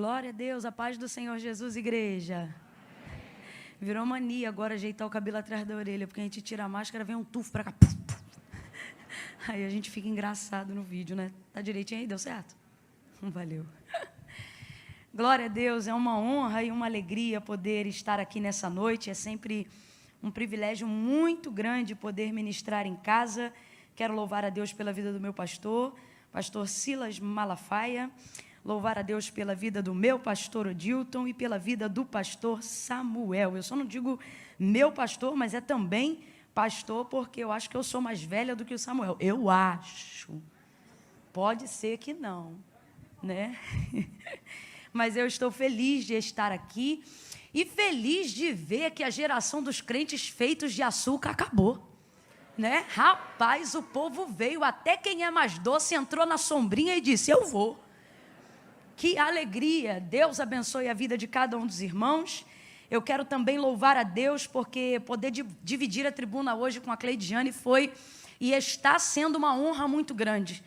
Glória a Deus, a paz do Senhor Jesus, igreja. Virou mania agora ajeitar o cabelo atrás da orelha, porque a gente tira a máscara, vem um tufo pra cá. Puf, puf. Aí a gente fica engraçado no vídeo, né? Tá direitinho aí? Deu certo? Valeu. Glória a Deus, é uma honra e uma alegria poder estar aqui nessa noite. É sempre um privilégio muito grande poder ministrar em casa. Quero louvar a Deus pela vida do meu pastor Silas Malafaia. Louvar a Deus pela vida do meu pastor Odilton e pela vida do pastor Samuel. Eu só não digo meu pastor, mas é também pastor, porque eu acho que eu sou mais velha do que o Samuel. Eu acho. Pode ser que não, né? Mas eu estou feliz de estar aqui e feliz de ver que a geração dos crentes feitos de açúcar acabou. Né? Rapaz, o povo veio, até quem é mais doce entrou na sombrinha e disse, eu vou. Que alegria, Deus abençoe a vida de cada um dos irmãos. Eu quero também louvar a Deus, porque poder dividir a tribuna hoje com a Cleidiane foi e está sendo uma honra muito grande,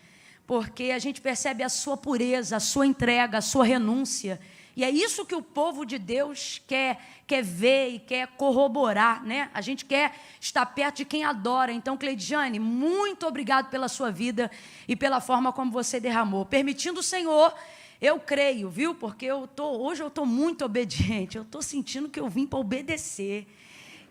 porque a gente percebe a sua pureza, a sua entrega, a sua renúncia, e é isso que o povo de Deus quer ver e quer corroborar, né? A gente quer estar perto de quem adora. Então, Cleidiane, muito obrigado pela sua vida e pela forma como você derramou. Permitindo o Senhor, eu creio, viu? Porque hoje eu estou muito obediente, eu estou sentindo que eu vim para obedecer.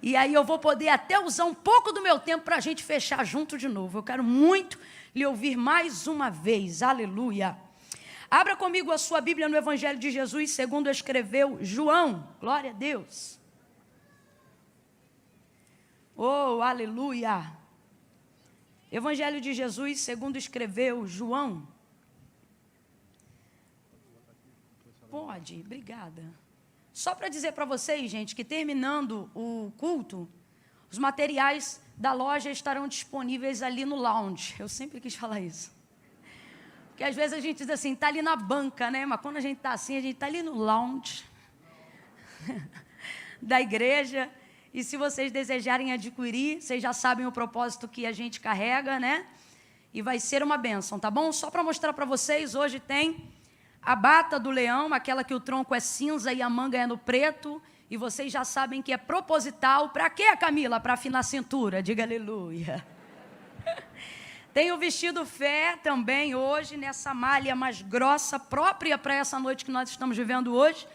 E aí eu vou poder até usar um pouco do meu tempo para a gente fechar junto de novo. Eu quero muito lhe ouvir mais uma vez. Aleluia. Abra comigo a sua Bíblia no Evangelho de Jesus, segundo escreveu João. Glória a Deus. Oh, aleluia. Evangelho de Jesus, segundo escreveu João. Pode, obrigada. Só para dizer para vocês, gente, que terminando o culto, os materiais da loja estarão disponíveis ali no lounge. Eu sempre quis falar isso. Porque às vezes a gente diz assim, está ali na banca, né? Mas quando a gente está assim, a gente está ali no lounge da igreja. E se vocês desejarem adquirir, vocês já sabem o propósito que a gente carrega, né? E vai ser uma bênção, tá bom? Só para mostrar para vocês, hoje tem a bata do leão, aquela que o tronco é cinza e a manga é no preto. E vocês já sabem que é proposital. Para quê, Camila? Para afinar a cintura. Diga aleluia. Tem o vestido fé também hoje, nessa malha mais grossa, própria para essa noite que nós estamos vivendo hoje.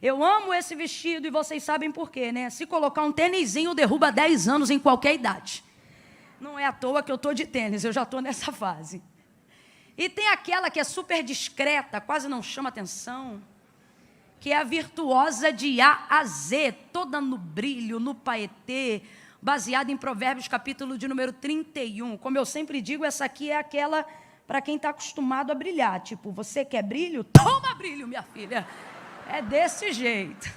Eu amo esse vestido e vocês sabem por quê, né? Se colocar um tênisinho, derruba 10 anos em qualquer idade. Não é à toa que eu estou de tênis, eu já estou nessa fase. E tem aquela que é super discreta, quase não chama atenção, que é a virtuosa de A a Z, toda no brilho, no paetê, baseada em Provérbios, capítulo de número 31. Como eu sempre digo, essa aqui é aquela para quem está acostumado a brilhar. Tipo, você quer brilho? Toma brilho, minha filha. É desse jeito.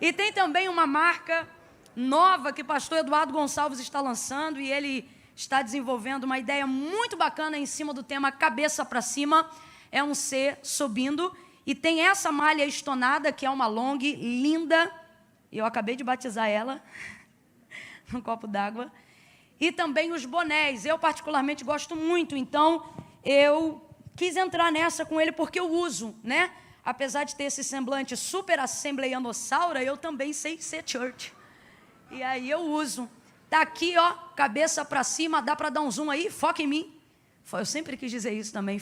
E tem também uma marca nova que o pastor Eduardo Gonçalves está lançando, e ele está desenvolvendo uma ideia muito bacana em cima do tema cabeça para cima. É um C subindo, e tem essa malha estonada, que é uma long, linda. Eu acabei de batizar ela num copo d'água. E também os bonés. Eu particularmente gosto muito, então eu quis entrar nessa com ele porque eu uso, né? Apesar de ter esse semblante super assembleianossauro, eu também sei ser church. E aí eu uso. Tá aqui, ó, cabeça para cima, dá para dar um zoom aí? Foca em mim. Eu sempre quis dizer isso também.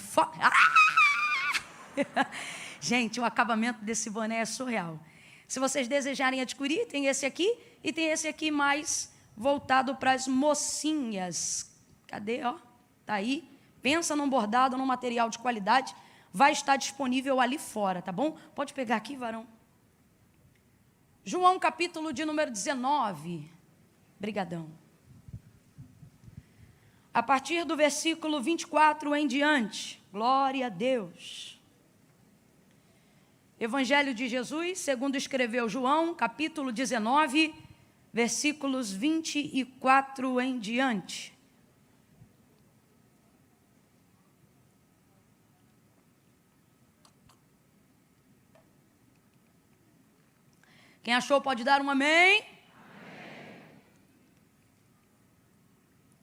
Gente, o acabamento desse boné é surreal. Se vocês desejarem adquirir, tem esse aqui e tem esse aqui mais voltado para as mocinhas. Cadê, ó? Tá aí. Pensa num bordado, num material de qualidade. Vai estar disponível ali fora, tá bom? Pode pegar aqui, varão. João, capítulo de número 19. Brigadão. A partir do versículo 24 em diante. Glória a Deus. Evangelho de Jesus, segundo escreveu João, capítulo 19, versículos 24 em diante. Quem achou pode dar um amém? Amém.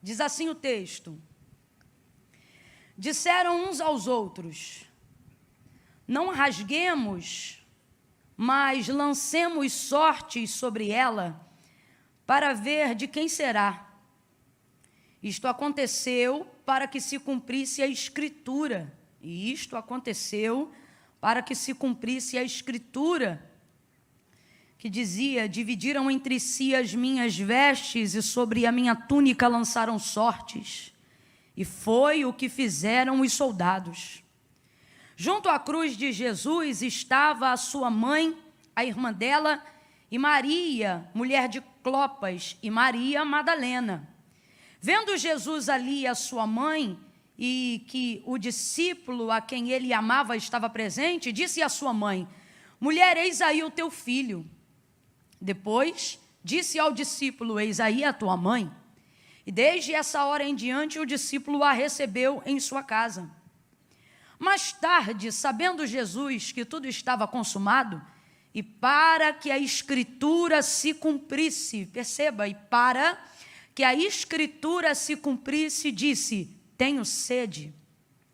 Diz assim o texto. Disseram uns aos outros: não a rasguemos, mas lancemos sortes sobre ela, para ver de quem será. Isto aconteceu para que se cumprisse a Escritura. E isto aconteceu para que se cumprisse a Escritura, que dizia: dividiram entre si as minhas vestes e sobre a minha túnica lançaram sortes. E foi o que fizeram os soldados. Junto à cruz de Jesus estava a sua mãe, a irmã dela, e Maria, mulher de Clopas, e Maria Madalena. Vendo Jesus ali a sua mãe, e que o discípulo a quem ele amava estava presente, disse à sua mãe: mulher, eis aí o teu filho. Depois disse ao discípulo: eis aí a tua mãe. E desde essa hora em diante o discípulo a recebeu em sua casa. Mais tarde, sabendo Jesus que tudo estava consumado, e para que a Escritura se cumprisse, perceba, e para que a Escritura se cumprisse, disse: tenho sede.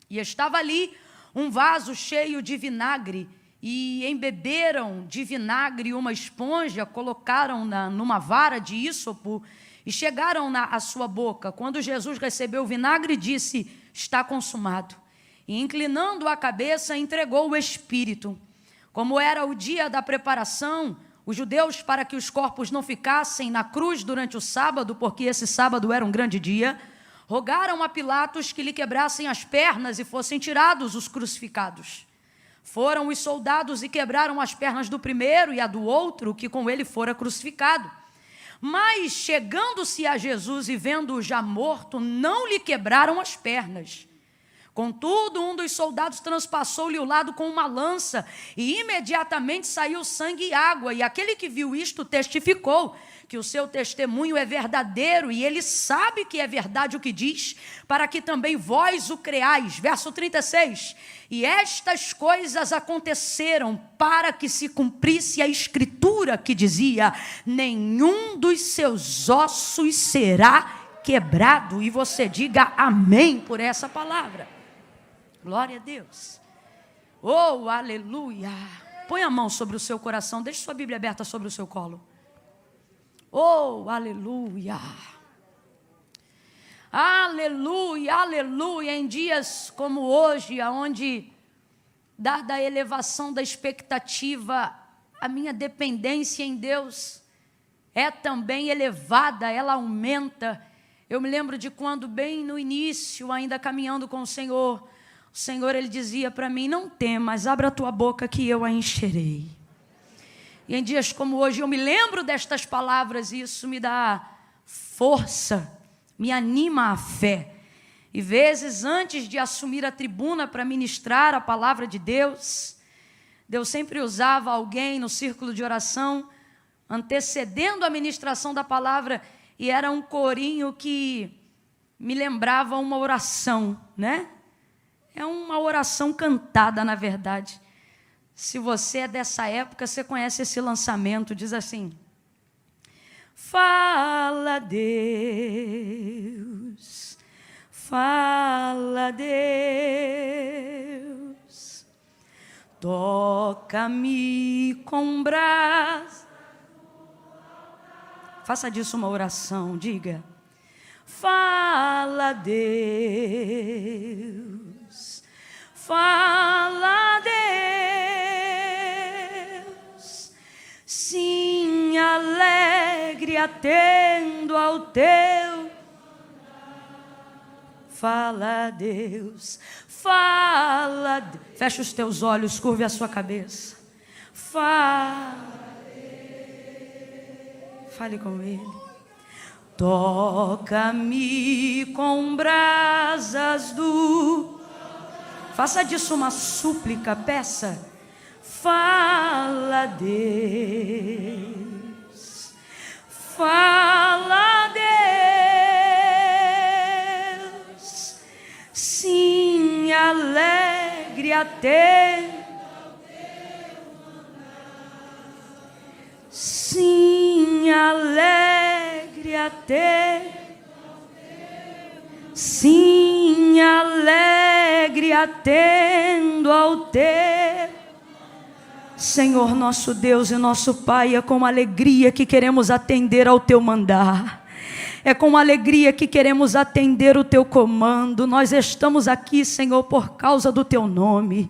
E estava ali um vaso cheio de vinagre, e embeberam de vinagre uma esponja, colocaram-na numa vara de ísopo, e chegaram-na à sua boca. Quando Jesus recebeu o vinagre, disse: está consumado. E inclinando a cabeça, entregou o Espírito. Como era o dia da preparação, os judeus, para que os corpos não ficassem na cruz durante o sábado, porque esse sábado era um grande dia, rogaram a Pilatos que lhe quebrassem as pernas e fossem tirados os crucificados. Foram os soldados e quebraram as pernas do primeiro e a do outro, que com ele fora crucificado. Mas, chegando-se a Jesus e vendo-o já morto, não lhe quebraram as pernas. Contudo, um dos soldados transpassou-lhe o lado com uma lança, e imediatamente saiu sangue e água. E aquele que viu isto testificou que o seu testemunho é verdadeiro, e ele sabe que é verdade o que diz, para que também vós o creais. Verso 36. E estas coisas aconteceram para que se cumprisse a Escritura que dizia: nenhum dos seus ossos será quebrado. E você diga amém por essa palavra. Glória a Deus. Oh, aleluia. Põe a mão sobre o seu coração. Deixe sua Bíblia aberta sobre o seu colo. Oh, aleluia. Aleluia, aleluia. Em dias como hoje, onde, dada a elevação da expectativa, a minha dependência em Deus é também elevada, ela aumenta. Eu me lembro de quando, bem no início, ainda caminhando com o Senhor, ele dizia para mim: não temas, abra a tua boca que eu a encherei. E em dias como hoje eu me lembro destas palavras, e isso me dá força, me anima a fé. E vezes antes de assumir a tribuna para ministrar a palavra de Deus, Deus sempre usava alguém no círculo de oração, antecedendo a ministração da palavra, e era um corinho que me lembrava uma oração, né? É uma oração cantada, na verdade. Se você é dessa época, você conhece esse lançamento, diz assim: fala, Deus, fala, Deus, toca-me com brasa. Faça disso uma oração, diga: fala, Deus, fala, Deus, sim, alegre atendo ao teu. Fala, Deus, fala. Fecha os teus olhos, curve a sua cabeça. Fala. Fale com Ele. Toca-me com brasas do... Faça disso uma súplica, peça. Fala, Deus. Fala, Deus. Sim, alegre atento. Sim, alegre até. Sim, alegre alegre atendo ao teu. Senhor nosso Deus e nosso Pai, é com alegria que queremos atender ao teu mandar. É com alegria que queremos atender o teu comando. Nós estamos aqui, Senhor, por causa do teu nome.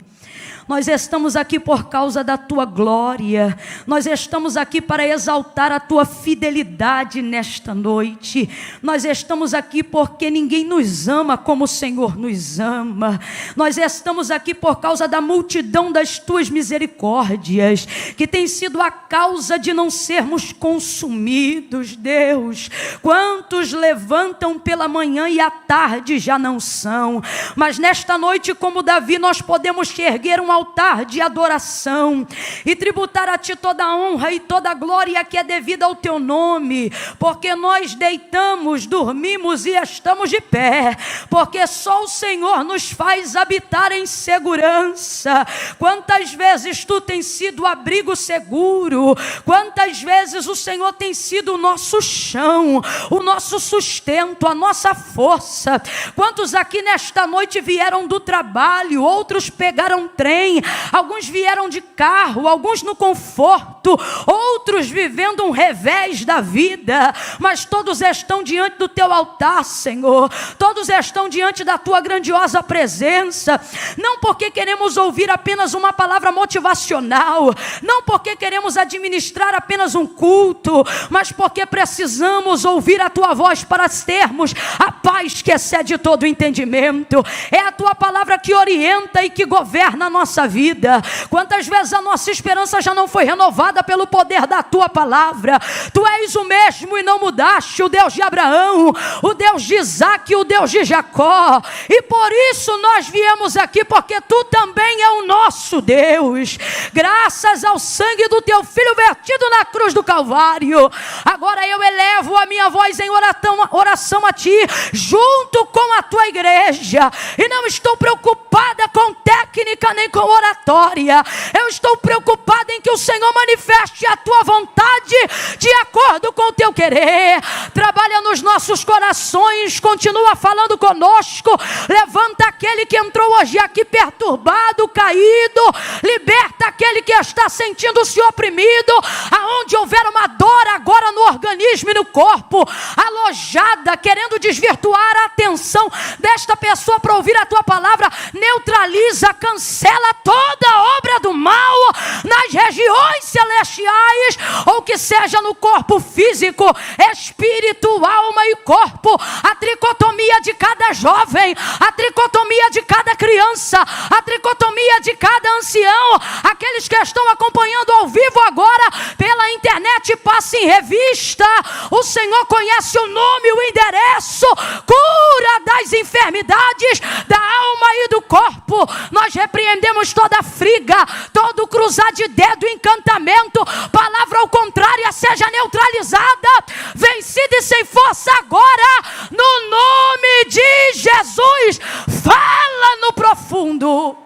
Nós estamos aqui por causa da tua glória. Nós estamos aqui para exaltar a tua fidelidade nesta noite. Nós estamos aqui porque ninguém nos ama como o Senhor nos ama. Nós estamos aqui por causa da multidão das tuas misericórdias, que tem sido a causa de não sermos consumidos, Deus. Quantos levantam pela manhã e à tarde já não são, mas nesta noite, como Davi, nós podemos te erguer um altar de adoração e tributar a ti toda a honra e toda a glória que é devida ao teu nome, porque nós deitamos, dormimos e estamos de pé, porque só o Senhor nos faz habitar em segurança. Quantas vezes tu tens sido o abrigo seguro, quantas vezes o Senhor tem sido o nosso chão, o nosso sustento, a nossa força. Quantos aqui nesta noite vieram do trabalho, outros pegaram trem, alguns vieram de carro, alguns no conforto, outros vivendo um revés da vida, mas todos estão diante do teu altar, Senhor. Todos estão diante da tua grandiosa presença, não porque queremos ouvir apenas uma palavra motivacional, não porque queremos administrar apenas um culto, mas porque precisamos ouvir a tua voz para termos a paz que excede todo o entendimento. É a tua palavra que orienta e que governa a nossa vida. Quantas vezes a nossa esperança já não foi renovada pelo poder da tua palavra? Tu és o mesmo e não mudaste, o Deus de Abraão, o Deus de Isaac, o Deus de Jacó, e por isso nós viemos aqui, porque tu também é o nosso Deus. Graças ao sangue do teu filho vertido na cruz do Calvário, agora eu elevo a minha voz em oração a ti, junto com a tua igreja, e não estou preocupada com técnica nem com oratória. Eu estou preocupada em que o Senhor manifeste a tua vontade de acordo com o teu querer. Trabalha nos nossos corações, continua falando conosco. Levanta aquele que entrou hoje aqui perturbado, caído. Liberta aquele que está sentindo-se oprimido. Aonde houver uma dor agora no organismo e no corpo, alojada, querendo desvirtuar a atenção desta pessoa para ouvir a tua palavra, neutraliza, cancela toda a obra do mal nas regiões celestiais, ou que seja no corpo físico, espírito, alma e corpo. A tricotomia de cada jovem, a tricotomia de cada criança, a tricotomia de cada ancião. Aqueles que estão acompanhando ao vivo agora pela internet, passe em revista. O Senhor conhece o nome, o endereço, cura das enfermidades da alma e do corpo. Nós repreendemos toda friga, todo cruzar de dedo, encantamento, palavra ao contrário, seja neutralizada, vencida e sem força agora, no nome de Jesus. Fala no profundo.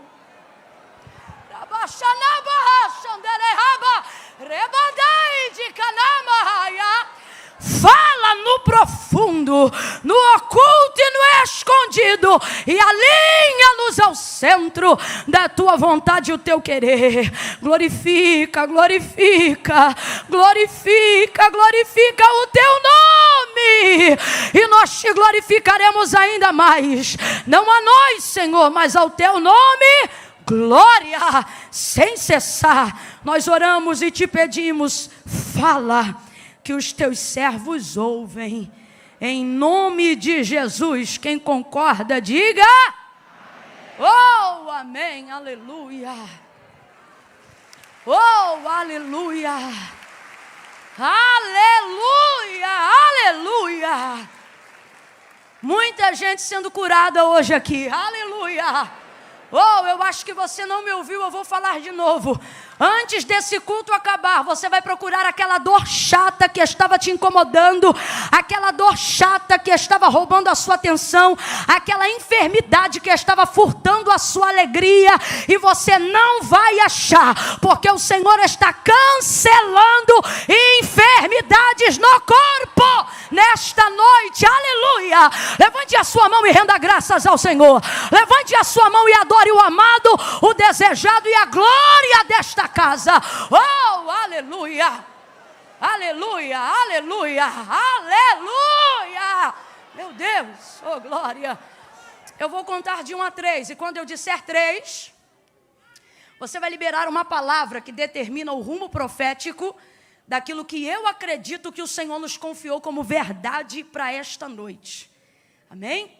Fala no profundo, no oculto e no escondido, e alinha-nos ao centro da tua vontade e o teu querer. Glorifica, glorifica, glorifica, glorifica o teu nome, e nós te glorificaremos ainda mais, não a nós, Senhor, mas ao teu nome. Glória, sem cessar. Nós oramos e te pedimos, fala, que os teus servos ouvem, em nome de Jesus. Quem concorda, diga amém. Oh, amém, aleluia. Oh, aleluia, aleluia, aleluia. Muita gente sendo curada hoje aqui, aleluia. Oh, eu acho que você não me ouviu, eu vou falar de novo. Antes desse culto acabar, você vai procurar aquela dor chata que estava te incomodando, aquela dor chata que estava roubando a sua atenção, aquela enfermidade que estava furtando a sua alegria, e você não vai achar, porque o Senhor está cancelando enfermidades no corpo, nesta noite, aleluia. Levante a sua mão e renda graças ao Senhor. Levante a sua mão e adore o amado, o desejado e a glória desta casa. Oh, aleluia, aleluia, aleluia, aleluia. Meu Deus, oh glória. Eu vou contar de 1 a 3, e quando eu disser 3, você vai liberar uma palavra que determina o rumo profético daquilo que eu acredito que o Senhor nos confiou como verdade para esta noite. Amém?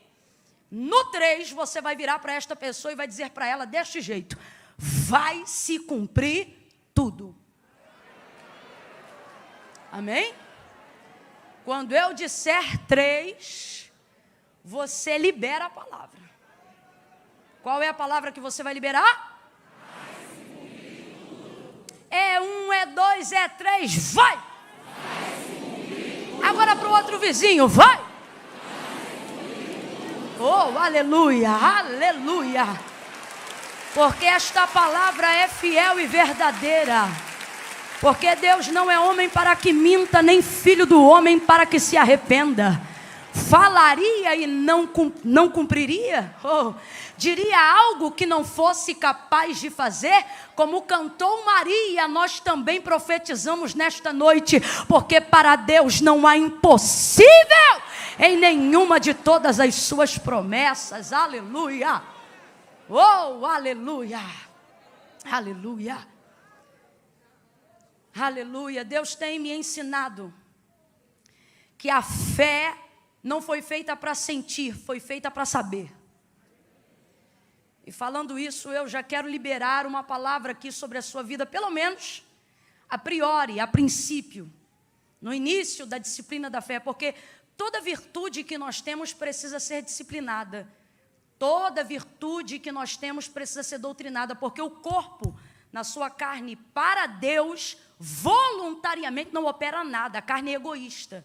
No 3, você vai virar para esta pessoa e vai dizer para ela deste jeito: vai se cumprir tudo. Amém? Quando eu disser 3, você libera a palavra. Qual é a palavra que você vai liberar? É 1, é 2, é 3, vai! Agora para o outro vizinho, vai! Oh, aleluia, aleluia! Porque esta palavra é fiel e verdadeira. Porque Deus não é homem para que minta, nem filho do homem para que se arrependa. Falaria e não cumpriria? Oh, diria algo que não fosse capaz de fazer? Como cantou Maria, nós também profetizamos nesta noite, porque para Deus não há impossível em nenhuma de todas as suas promessas. Aleluia! Oh, aleluia! Aleluia! Aleluia! Deus tem me ensinado que a fé não foi feita para sentir, foi feita para saber. E falando isso, eu já quero liberar uma palavra aqui sobre a sua vida, pelo menos a priori, a princípio, no início da disciplina da fé, porque toda virtude que nós temos precisa ser disciplinada. Toda virtude que nós temos precisa ser doutrinada, porque o corpo, na sua carne, para Deus, voluntariamente não opera nada. A carne é egoísta.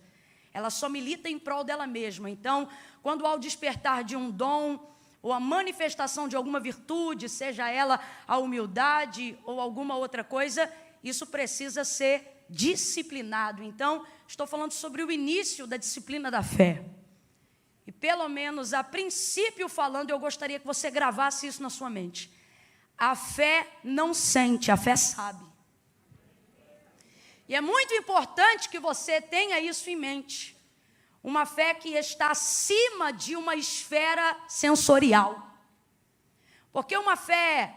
Ela só milita em prol dela mesma. Então, quando ao despertar de um dom, ou a manifestação de alguma virtude, seja ela a humildade ou alguma outra coisa, isso precisa ser disciplinado. Então, estou falando sobre o início da disciplina da fé. E pelo menos a princípio falando, eu gostaria que você gravasse isso na sua mente. A fé não sente, a fé sabe. E é muito importante que você tenha isso em mente. Uma fé que está acima de uma esfera sensorial. Porque uma fé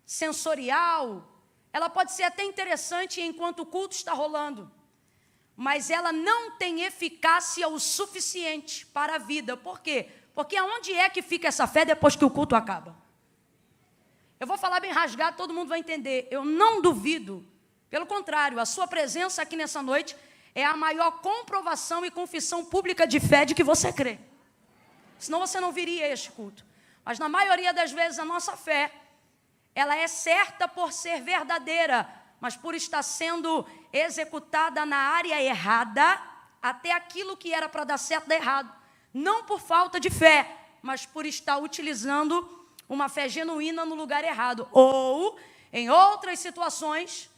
sensorial, ela pode ser até interessante enquanto o culto está rolando, mas ela não tem eficácia o suficiente para a vida. Por quê? Porque aonde é que fica essa fé depois que o culto acaba? Eu vou falar bem rasgado, todo mundo vai entender. Eu não duvido. Pelo contrário, a sua presença aqui nessa noite é a maior comprovação e confissão pública de fé de que você crê. Senão você não viria a este culto. Mas na maioria das vezes a nossa fé, ela é certa por ser verdadeira, mas por estar sendo executada na área errada, até aquilo que era para dar certo dá errado. Não por falta de fé, mas por estar utilizando uma fé genuína no lugar errado. Ou, em outras situações,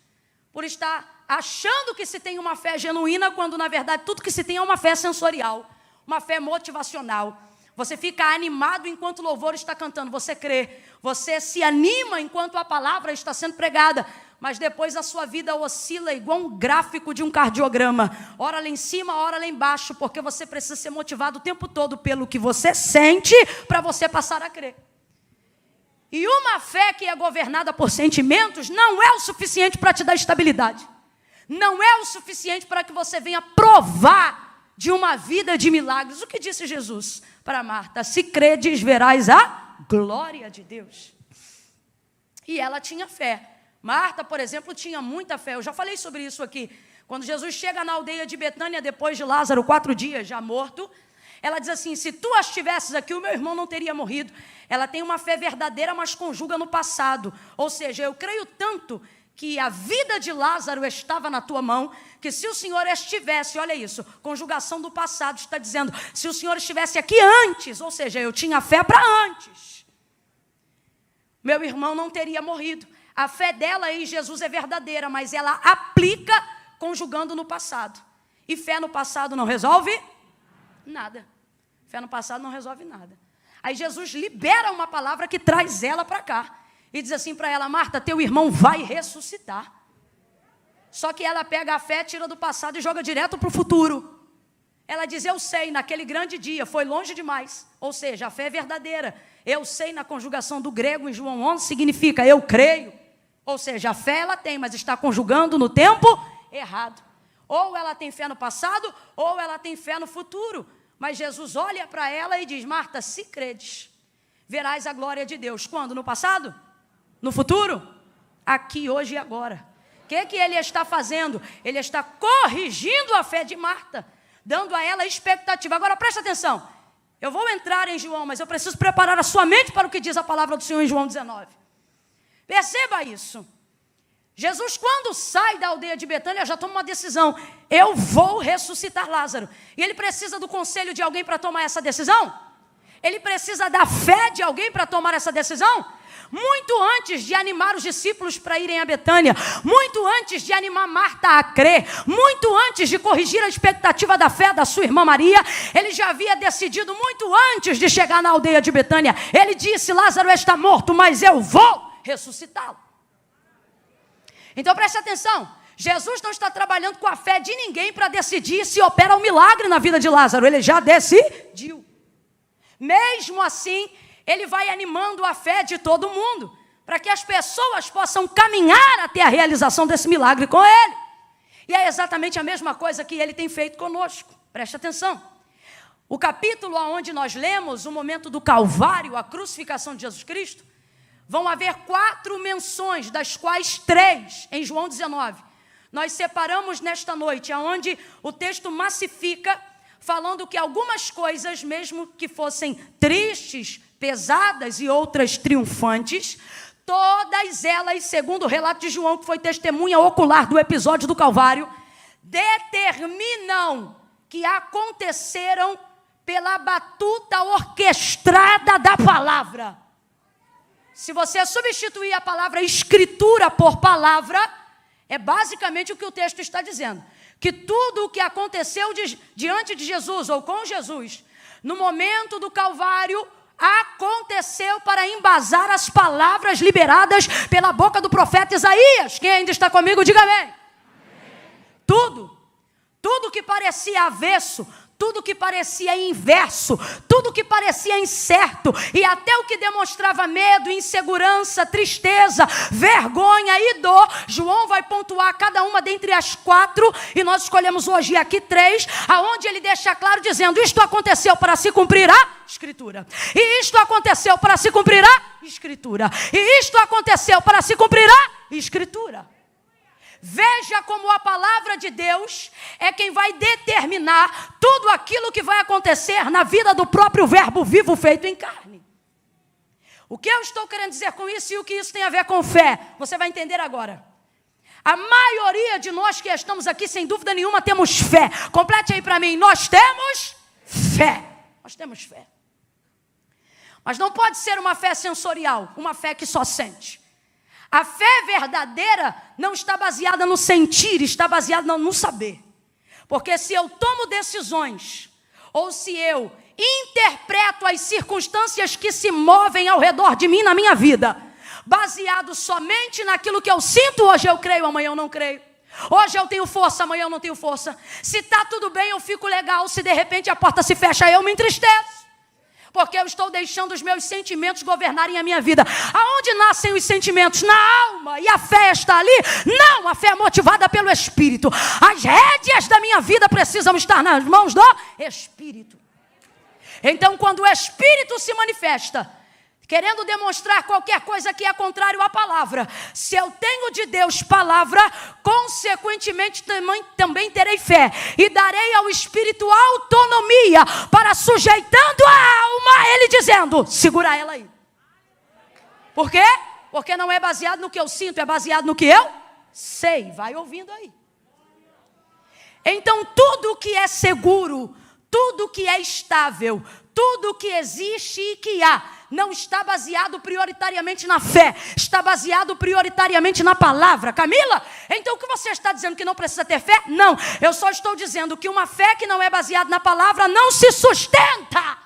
por estar achando que se tem uma fé genuína, quando na verdade tudo que se tem é uma fé sensorial, uma fé motivacional. Você fica animado enquanto o louvor está cantando, você crê. Você se anima enquanto a palavra está sendo pregada, mas depois a sua vida oscila igual um gráfico de um cardiograma. Ora lá em cima, ora lá embaixo, porque você precisa ser motivado o tempo todo pelo que você sente para você passar a crer. E uma fé que é governada por sentimentos não é o suficiente para te dar estabilidade. Não é o suficiente para que você venha provar de uma vida de milagres. O que disse Jesus para Marta? Se credes, verás a glória de Deus. E ela tinha fé. Marta, por exemplo, tinha muita fé. Eu já falei sobre isso aqui. Quando Jesus chega na aldeia de Betânia, depois de Lázaro, 4 dias já morto, ela diz assim: se tu as tivesses aqui, o meu irmão não teria morrido. Ela tem uma fé verdadeira, mas conjuga no passado. Ou seja, eu creio tanto que a vida de Lázaro estava na tua mão, que se o Senhor estivesse, olha isso, conjugação do passado, está dizendo, se o Senhor estivesse aqui antes, ou seja, eu tinha fé para antes, meu irmão não teria morrido. A fé dela em Jesus é verdadeira, mas ela aplica conjugando no passado. E fé no passado não resolve Nada. Fé no passado não resolve nada. Aí Jesus libera uma palavra que traz ela para cá. E diz assim para ela: Marta, teu irmão vai ressuscitar. Só que ela pega a fé, tira do passado e joga direto para o futuro. Ela diz: eu sei, naquele grande dia, foi longe demais. Ou seja, a fé é verdadeira. Eu sei, na conjugação do grego em João 11, significa eu creio. Ou seja, a fé ela tem, mas está conjugando no tempo errado. Ou ela tem fé no passado, ou ela tem fé no futuro. Mas Jesus olha para ela e diz: Marta, se credes, verás a glória de Deus. Quando? No passado? No futuro? Aqui, hoje e agora. O que ele está fazendo? Ele está corrigindo a fé de Marta, dando a ela expectativa. Agora presta atenção. Eu vou entrar em João, mas eu preciso preparar a sua mente para o que diz a palavra do Senhor em João 19. Perceba isso. Jesus, quando sai da aldeia de Betânia, já toma uma decisão: eu vou ressuscitar Lázaro. E ele precisa do conselho de alguém para tomar essa decisão? Ele precisa da fé de alguém para tomar essa decisão? Muito antes de animar os discípulos para irem a Betânia, muito antes de animar Marta a crer, muito antes de corrigir a expectativa da fé da sua irmã Maria, ele já havia decidido muito antes de chegar na aldeia de Betânia. Ele disse: Lázaro está morto, mas eu vou ressuscitá-lo. Então preste atenção, Jesus não está trabalhando com a fé de ninguém para decidir se opera um milagre na vida de Lázaro. Ele já decidiu. Mesmo assim, ele vai animando a fé de todo mundo, para que as pessoas possam caminhar até a realização desse milagre com ele. E é exatamente a mesma coisa que ele tem feito conosco. Preste atenção. O capítulo onde nós lemos o momento do Calvário, a crucificação de Jesus Cristo, vão haver 4 menções, das quais 3 em João 19. Nós separamos nesta noite, onde o texto massifica, falando que algumas coisas, mesmo que fossem tristes, pesadas e outras triunfantes, todas elas, segundo o relato de João, que foi testemunha ocular do episódio do Calvário, determinam que aconteceram pela batuta orquestrada da palavra. Se você substituir a palavra escritura por palavra, é basicamente o que o texto está dizendo. Que tudo o que aconteceu diante de Jesus, ou com Jesus, no momento do Calvário, aconteceu para embasar as palavras liberadas pela boca do profeta Isaías. Quem ainda está comigo, diga amém. Tudo que parecia avesso, tudo que parecia inverso, tudo que parecia incerto, e até o que demonstrava medo, insegurança, tristeza, vergonha e dor, João vai pontuar cada uma dentre as 4, e nós escolhemos hoje aqui 3, aonde ele deixa claro dizendo: isto aconteceu para se cumprir a Escritura, e isto aconteceu para se cumprir a Escritura, e isto aconteceu para se cumprir a Escritura. Veja como a palavra de Deus é quem vai determinar tudo aquilo que vai acontecer na vida do próprio verbo vivo feito em carne. O que eu estou querendo dizer com isso e o que isso tem a ver com fé, você vai entender agora. A maioria de nós que estamos aqui, sem dúvida nenhuma, temos fé. Complete aí para mim: nós temos fé. Nós temos fé. Mas não pode ser uma fé sensorial, uma fé que só sente. A fé verdadeira não está baseada no sentir, está baseada no saber. Porque se eu tomo decisões, ou se eu interpreto as circunstâncias que se movem ao redor de mim na minha vida, baseado somente naquilo que eu sinto, hoje eu creio, amanhã eu não creio. Hoje eu tenho força, amanhã eu não tenho força. Se está tudo bem, eu fico legal. Se de repente a porta se fecha, eu me entristeço. Porque eu estou deixando os meus sentimentos governarem a minha vida. Aonde nascem os sentimentos? Na alma. E a fé está ali? Não, a fé é motivada pelo Espírito. As rédeas da minha vida precisam estar nas mãos do Espírito. Então, quando o Espírito se manifesta, querendo demonstrar qualquer coisa que é contrário à palavra, se eu tenho de Deus palavra, consequentemente também terei fé, e darei ao Espírito autonomia para, sujeitando a alma, ele dizendo: segura ela aí. Por quê? Porque não é baseado no que eu sinto, é baseado no que eu sei. Vai ouvindo aí. Então tudo que é seguro, tudo que é estável, Tudo que existe e que há não está baseado prioritariamente na fé, está baseado prioritariamente na palavra. Camila, então o que você está dizendo que não precisa ter fé? Não, eu só estou dizendo que uma fé que não é baseada na palavra não se sustenta.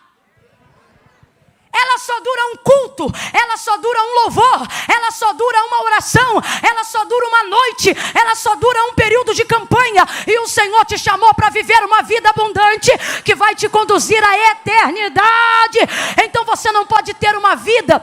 Ela só dura um culto, ela só dura um louvor, ela só dura uma oração, ela só dura uma noite, ela só dura um período de campanha. E o Senhor te chamou para viver uma vida abundante que vai te conduzir à eternidade. Então você não pode ter uma vida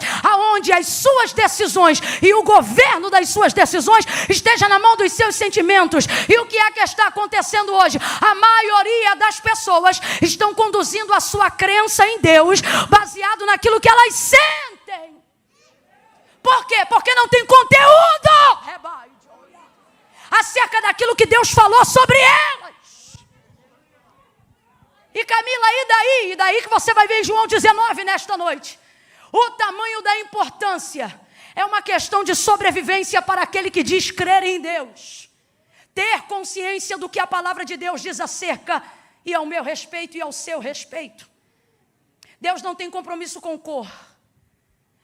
onde as suas decisões e o governo das suas decisões esteja na mão dos seus sentimentos. E o que é que está acontecendo hoje? A maioria das pessoas estão conduzindo a sua crença em Deus baseado naquilo que elas sentem. Por quê? Porque não tem conteúdo acerca daquilo que Deus falou sobre elas. E Camila, e daí? E daí que você vai ver em João 19 nesta noite. O tamanho da importância é uma questão de sobrevivência para aquele que diz crer em Deus. Ter consciência do que a palavra de Deus diz acerca e ao meu respeito e ao seu respeito. Deus não tem compromisso com cor.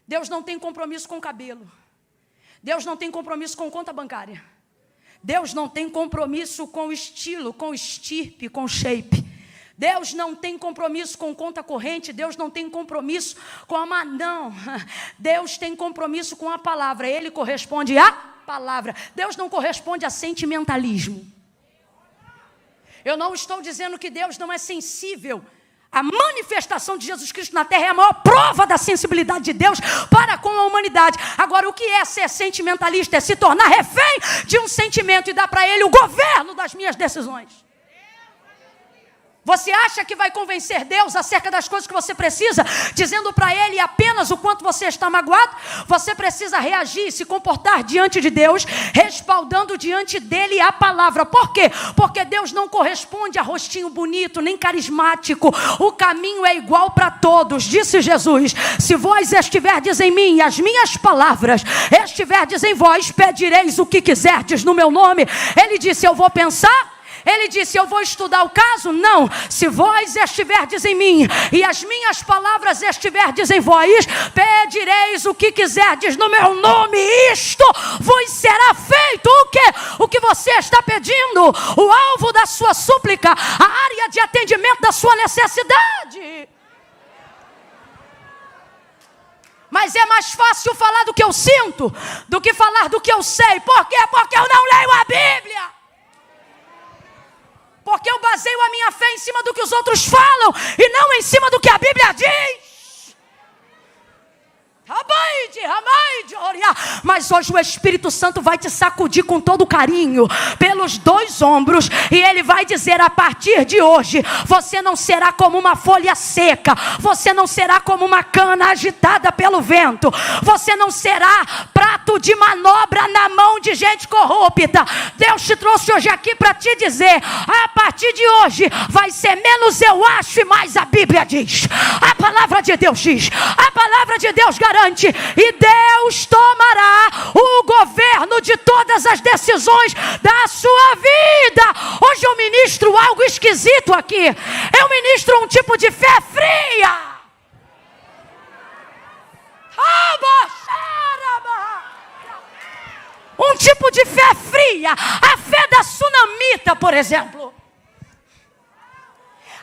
Deus não tem compromisso com cabelo. Deus não tem compromisso com conta bancária. Deus não tem compromisso com estilo, com estirpe, com shape. Deus não tem compromisso com conta corrente. Deus não tem compromisso com a não. Deus tem compromisso com a palavra. Ele corresponde à palavra. Deus não corresponde a sentimentalismo. Eu não estou dizendo que Deus não é sensível. A manifestação de Jesus Cristo na terra é a maior prova da sensibilidade de Deus para com a humanidade. Agora, o que é ser sentimentalista? É se tornar refém de um sentimento e dar para ele o governo das minhas decisões. Você acha que vai convencer Deus acerca das coisas que você precisa, dizendo para Ele apenas o quanto você está magoado? Você precisa reagir e se comportar diante de Deus, respaldando diante dEle a palavra. Por quê? Porque Deus não corresponde a rostinho bonito, nem carismático. O caminho é igual para todos. Disse Jesus: se vós estiverdes em mim e as minhas palavras estiverdes em vós, pedireis o que quiserdes no meu nome. Ele disse: eu vou pensar. Ele disse: eu vou estudar o caso? Não. Se vós estiverdes em mim e as minhas palavras estiverdes em vós, pedireis o que quiserdes no meu nome. Isto vos será feito. O quê? O que você está pedindo. O alvo da sua súplica. A área de atendimento da sua necessidade. Mas é mais fácil falar do que eu sinto do que falar do que eu sei. Por quê? Porque eu não leio a Bíblia. Porque eu baseio a minha fé em cima do que os outros falam e não em cima do que a Bíblia diz. Mas hoje o Espírito Santo vai te sacudir com todo carinho pelos dois ombros e ele vai dizer: a partir de hoje você não será como uma folha seca, você não será como uma cana agitada pelo vento, você não será prato de manobra na mão de gente corrupta. Deus te trouxe hoje aqui para te dizer: a partir de hoje vai ser menos eu acho e mais a Bíblia diz. A palavra de Deus diz, a palavra de Deus garante, e Deus tomará o governo de todas as decisões da sua vida. Hoje eu ministro algo esquisito aqui. Eu ministro um tipo de fé fria. Um tipo de fé fria. A fé da sunamita, por exemplo.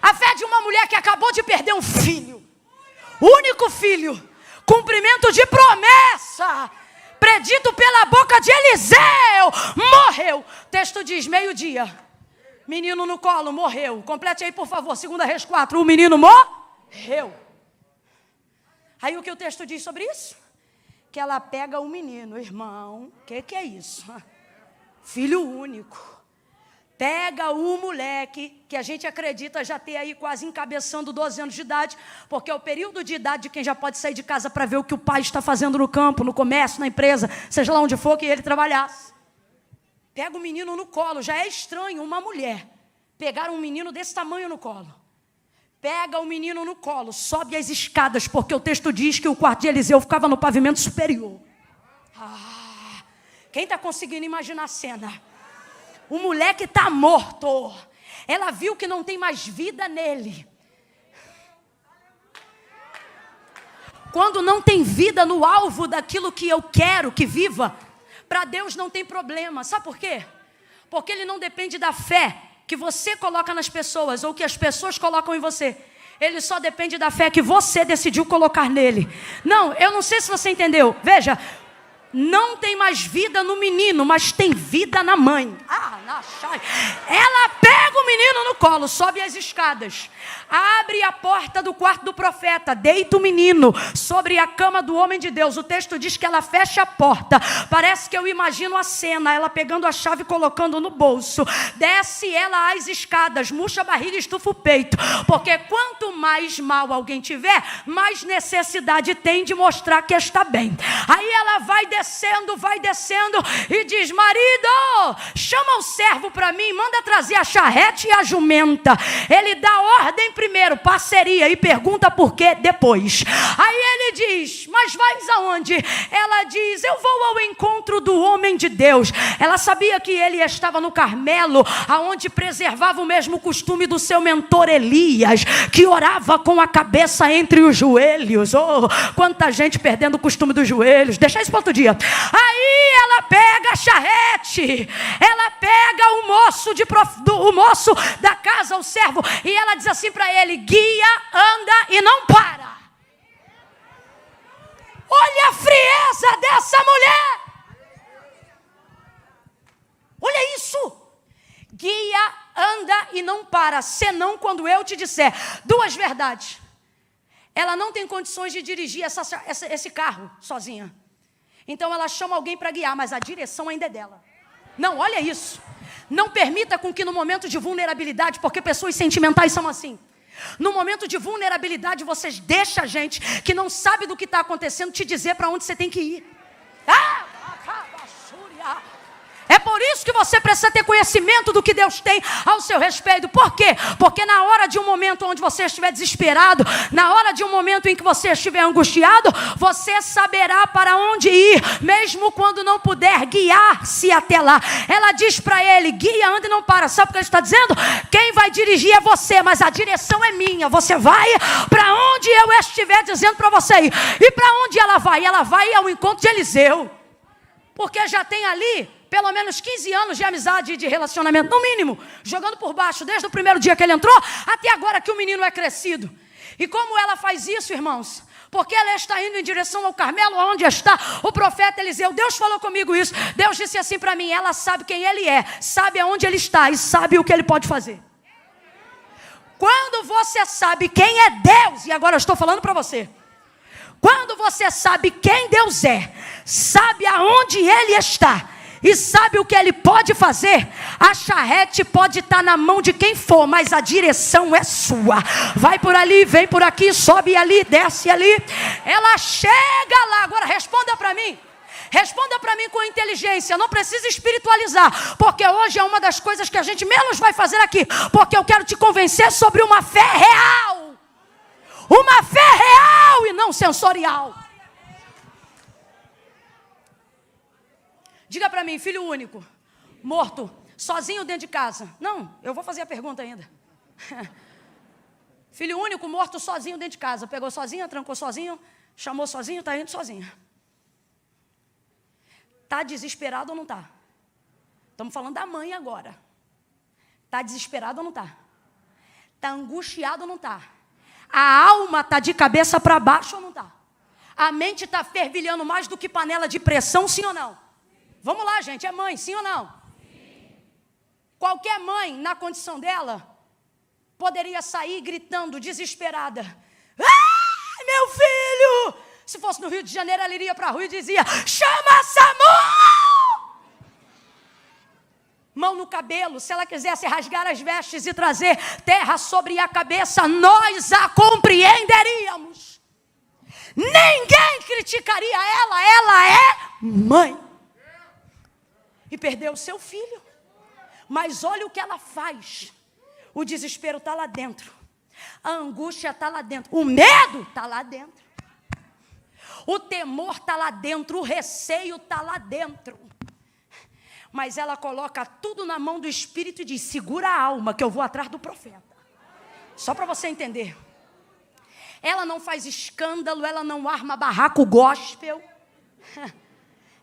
A fé de uma mulher que acabou de perder um filho. Único filho. Cumprimento de promessa, predito pela boca de Eliseu, morreu. O texto diz, meio-dia, menino no colo, morreu. Complete aí, por favor, 2 Reis 4, o menino morreu. Aí o que o texto diz sobre isso? Que ela pega o menino, irmão, o que é isso? Filho único. Pega o moleque, que a gente acredita já ter aí quase encabeçando 12 anos de idade, porque é o período de idade de quem já pode sair de casa para ver o que o pai está fazendo no campo, no comércio, na empresa, seja lá onde for que ele trabalhasse. Pega o menino no colo, já é estranho uma mulher pegar um menino desse tamanho no colo. Pega o menino no colo, sobe as escadas, porque o texto diz que o quarto de Eliseu ficava no pavimento superior. Quem está conseguindo imaginar a cena? O moleque está morto. Ela viu que não tem mais vida nele. Quando não tem vida no alvo daquilo que eu quero que viva, para Deus não tem problema. Sabe por quê? Porque Ele não depende da fé que você coloca nas pessoas ou que as pessoas colocam em você. Ele só depende da fé que você decidiu colocar nele. Não, eu não sei se você entendeu. Veja, não tem mais vida no menino, mas tem vida na mãe. Ela pega o menino no colo, sobe as escadas, abre a porta do quarto do profeta, deita o menino sobre a cama do homem de Deus. O texto diz que ela fecha a porta. Parece que eu imagino a cena, ela pegando a chave e colocando no bolso. Desce ela as escadas, murcha a barriga e estufa o peito. Porque quanto mais mal alguém tiver, mais necessidade tem de mostrar que está bem. Aí ela vai descendo e diz: marido, chama o servo para mim, manda trazer a charrete e a jumenta. Ele dá ordem primeiro, parceria, e pergunta por quê depois. Aí ele diz: mas vais aonde? Ela diz: eu vou ao encontro do homem de Deus. Ela sabia que ele estava no Carmelo, aonde preservava o mesmo costume do seu mentor Elias, que orava com a cabeça entre os joelhos. Oh, quanta gente perdendo o costume dos joelhos. Deixa isso para outro dia. Aí ela pega a charrete, ela pega o moço da casa, o servo, e ela diz assim para ele: guia, anda e não para. Olha a frieza dessa mulher. Olha isso. Guia, anda e não para, senão quando eu te disser. Duas verdades. Ela não tem condições de dirigir esse carro sozinha. Então ela chama alguém para guiar, mas a direção ainda é dela. Não, olha isso. Não permita com que no momento de vulnerabilidade, porque pessoas sentimentais são assim. No momento de vulnerabilidade, vocês deixam a gente que não sabe do que está acontecendo te dizer para onde você tem que ir. É por isso que você precisa ter conhecimento do que Deus tem ao seu respeito. Por quê? Porque na hora de um momento onde você estiver desesperado, na hora de um momento em que você estiver angustiado, você saberá para onde ir, mesmo quando não puder guiar-se até lá. Ela diz para ele: guia, anda e não para. Sabe o que ele está dizendo? Quem vai dirigir é você, mas a direção é minha. Você vai para onde eu estiver dizendo para você ir. E para onde ela vai? Ela vai ao encontro de Eliseu. Porque já tem ali pelo menos 15 anos de amizade e de relacionamento, no mínimo, jogando por baixo, desde o primeiro dia que ele entrou, até agora que o menino é crescido. E como ela faz isso, irmãos? Porque ela está indo em direção ao Carmelo, onde está o profeta Eliseu. Deus falou comigo isso. Deus disse assim para mim: ela sabe quem ele é, sabe aonde ele está e sabe o que ele pode fazer. Quando você sabe quem é Deus, e agora eu estou falando para você, quando você sabe quem Deus é, sabe aonde ele está e sabe o que ele pode fazer, a charrete pode estar na mão de quem for, mas a direção é sua. Vai por ali, vem por aqui, sobe ali, desce ali. Ela chega lá. Agora responda para mim. Responda para mim com inteligência, não precisa espiritualizar, porque hoje é uma das coisas que a gente menos vai fazer aqui, porque eu quero te convencer sobre uma fé real. Uma fé real e não sensorial. Diga para mim: filho único, morto, sozinho dentro de casa. Não, eu vou fazer a pergunta ainda. Filho único, morto, sozinho dentro de casa. Pegou sozinho, trancou sozinho, chamou sozinho, está indo sozinho. Está desesperado ou não está? Estamos falando da mãe agora. Está desesperado ou não está? Está angustiado ou não está? A alma está de cabeça para baixo ou não está? A mente está fervilhando mais do que panela de pressão, sim ou não? Vamos lá, gente, é mãe, sim ou não? Sim. Qualquer mãe, na condição dela, poderia sair gritando, desesperada: ai, meu filho! Se fosse no Rio de Janeiro, ela iria para a rua e dizia: chama SAMU! Mão no cabelo. Se ela quisesse rasgar as vestes e trazer terra sobre a cabeça, nós a compreenderíamos. Ninguém criticaria ela é mãe. E perdeu o seu filho. Mas olha o que ela faz. O desespero está lá dentro. A angústia está lá dentro. O medo está lá dentro. O temor está lá dentro. O receio está lá dentro. Mas ela coloca tudo na mão do Espírito e diz: segura a alma que eu vou atrás do profeta. Só para você entender. Ela não faz escândalo, ela não arma barraco gospel.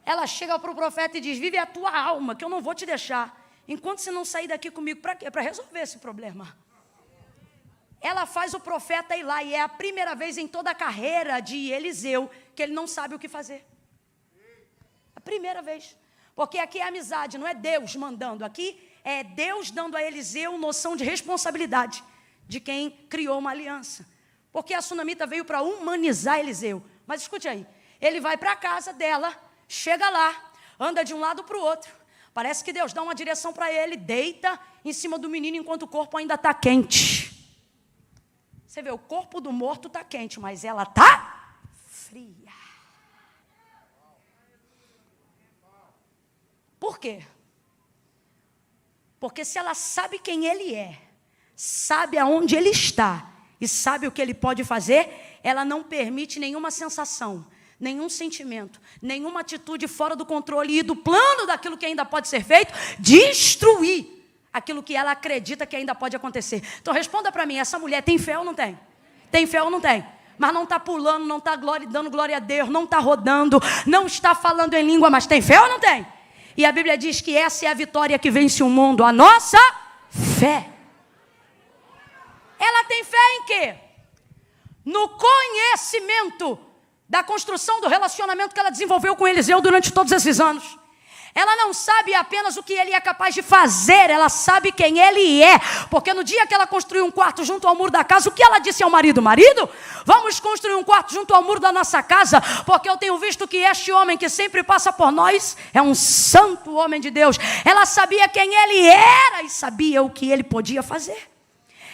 Ela chega para o profeta e diz: vive a tua alma, que eu não vou te deixar, enquanto você não sair daqui comigo. Para quê? Para resolver esse problema. Ela faz o profeta ir lá, e é a primeira vez em toda a carreira de Eliseu que ele não sabe o que fazer. A primeira vez. Porque aqui é amizade, não é Deus mandando. Aqui é Deus dando a Eliseu noção de responsabilidade de quem criou uma aliança. Porque a sunamita veio para humanizar Eliseu. Mas escute aí, ele vai para a casa dela, chega lá, anda de um lado para o outro. Parece que Deus dá uma direção para ele, deita em cima do menino enquanto o corpo ainda está quente. Você vê, o corpo do morto está quente, mas ela está fria. Por quê? Porque se ela sabe quem ele é, sabe aonde ele está e sabe o que ele pode fazer, ela não permite nenhuma sensação, nenhum sentimento, nenhuma atitude fora do controle e do plano daquilo que ainda pode ser feito, destruir aquilo que ela acredita que ainda pode acontecer. Então responda para mim, essa mulher tem fé ou não tem? Tem fé ou não tem? Mas não está pulando, não está dando glória a Deus, não está rodando, não está falando em língua, mas tem fé ou não tem? E a Bíblia diz que essa é a vitória que vence o mundo, a nossa fé. Ela tem fé em quê? No conhecimento da construção do relacionamento que ela desenvolveu com Eliseu durante todos esses anos. Ela não sabe apenas o que ele é capaz de fazer, ela sabe quem ele é. Porque no dia que ela construiu um quarto junto ao muro da casa, o que ela disse ao marido? Marido, vamos construir um quarto junto ao muro da nossa casa, porque eu tenho visto que este homem que sempre passa por nós é um santo homem de Deus. Ela sabia quem ele era e sabia o que ele podia fazer.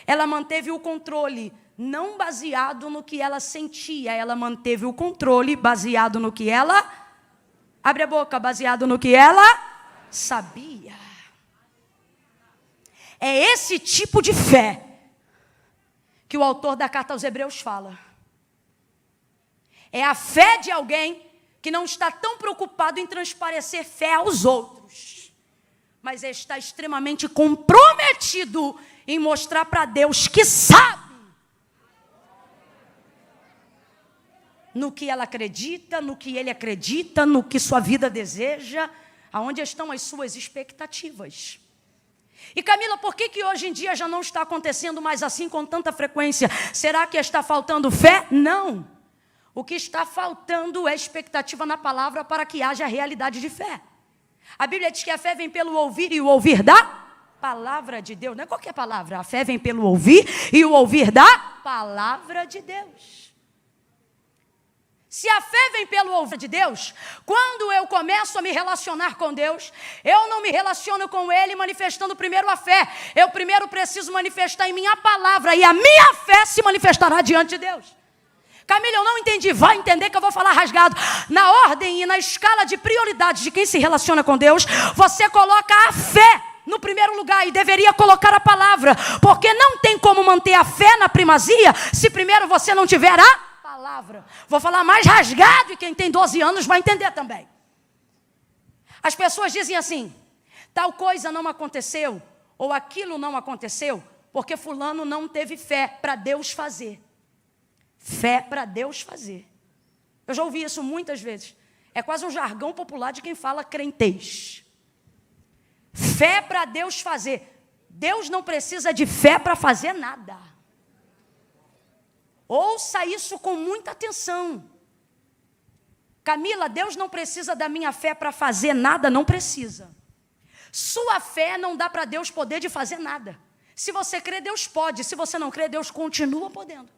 Ela manteve o controle, não baseado no que ela sentia, ela manteve o controle baseado no que ela... Abre a boca, baseado no que ela sabia. É esse tipo de fé que o autor da carta aos Hebreus fala. É a fé de alguém que não está tão preocupado em transparecer fé aos outros, mas está extremamente comprometido em mostrar para Deus que sabe no que ela acredita, no que ele acredita, no que sua vida deseja, aonde estão as suas expectativas. E Camila, por que hoje em dia já não está acontecendo mais assim com tanta frequência? Será que está faltando fé? Não. O que está faltando é expectativa na palavra para que haja realidade de fé. A Bíblia diz que a fé vem pelo ouvir e o ouvir da palavra de Deus. Não é qualquer palavra, a fé vem pelo ouvir e o ouvir da palavra de Deus. Se a fé vem pelo ouvir de Deus, quando eu começo a me relacionar com Deus, eu não me relaciono com Ele manifestando primeiro a fé. Eu primeiro preciso manifestar em mim a palavra, e a minha fé se manifestará diante de Deus. Camila, eu não entendi. Vai entender que eu vou falar rasgado. Na ordem e na escala de prioridades de quem se relaciona com Deus, você coloca a fé no primeiro lugar e deveria colocar a palavra. Porque não tem como manter a fé na primazia se primeiro você não tiver a palavra. Vou falar mais rasgado e quem tem 12 anos vai entender também. As pessoas dizem assim: tal coisa não aconteceu, ou aquilo não aconteceu, porque fulano não teve fé para Deus fazer. Fé para Deus fazer. Eu já ouvi isso muitas vezes. É quase um jargão popular de quem fala crentez. Fé para Deus fazer. Deus não precisa de fé para fazer nada. Ouça isso com muita atenção. Camila, Deus não precisa da minha fé para fazer nada, não precisa. Sua fé não dá para Deus poder de fazer nada. Se você crê, Deus pode. Se você não crê, Deus continua podendo.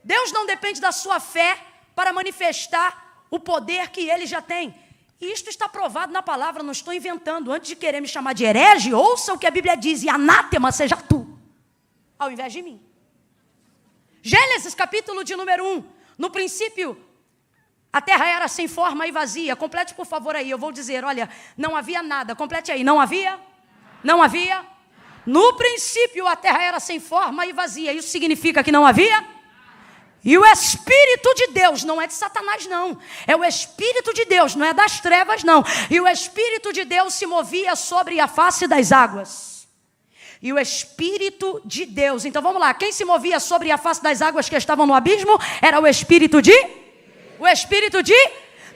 Deus não depende da sua fé para manifestar o poder que Ele já tem. E isto está provado na palavra, não estou inventando. Antes de querer me chamar de herege, ouça o que a Bíblia diz: e anátema seja tu, ao invés de mim. Gênesis capítulo de número 1. No princípio, a terra era sem forma e vazia. Complete por favor aí, eu vou dizer, olha, não havia nada. Complete aí, não havia? Não havia? No princípio a terra era sem forma e vazia. Isso significa que não havia? E o Espírito de Deus, não é de Satanás não, é o Espírito de Deus, não é das trevas não. E o Espírito de Deus se movia sobre a face das águas. e o Espírito de Deus. Então vamos lá, quem se movia sobre a face das águas que estavam no abismo era o Espírito de... O Espírito de...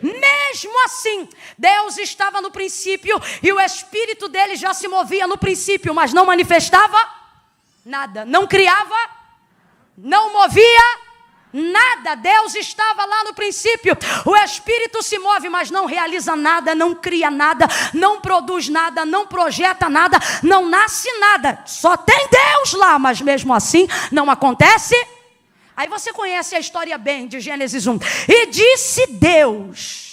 Mesmo assim, Deus estava no princípio e o Espírito dele já se movia no princípio, mas não manifestava nada, não criava, não movia nada. Deus estava lá no princípio. O Espírito se move, mas não realiza nada, não cria nada, não produz nada, não projeta nada, não nasce nada. Só tem Deus lá, mas mesmo assim não acontece. Aí você conhece a história bem de Gênesis 1. E disse Deus.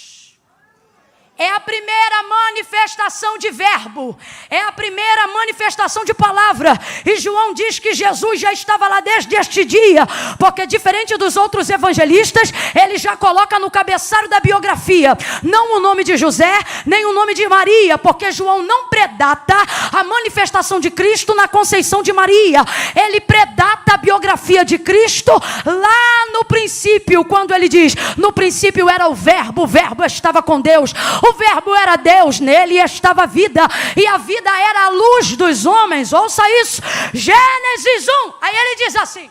É a primeira manifestação de verbo. É a primeira manifestação de palavra. E João diz que Jesus já estava lá desde este dia. Porque diferente dos outros evangelistas, ele já coloca no cabeçalho da biografia não o nome de José, nem o nome de Maria. Porque João não predata a manifestação de Cristo na conceição de Maria. Ele predata a biografia de Cristo lá no princípio. Quando ele diz, no princípio era o verbo estava com Deus. O verbo era Deus, nele estava a vida, e a vida era a luz dos homens. Ouça isso, Gênesis 1. Aí ele diz assim: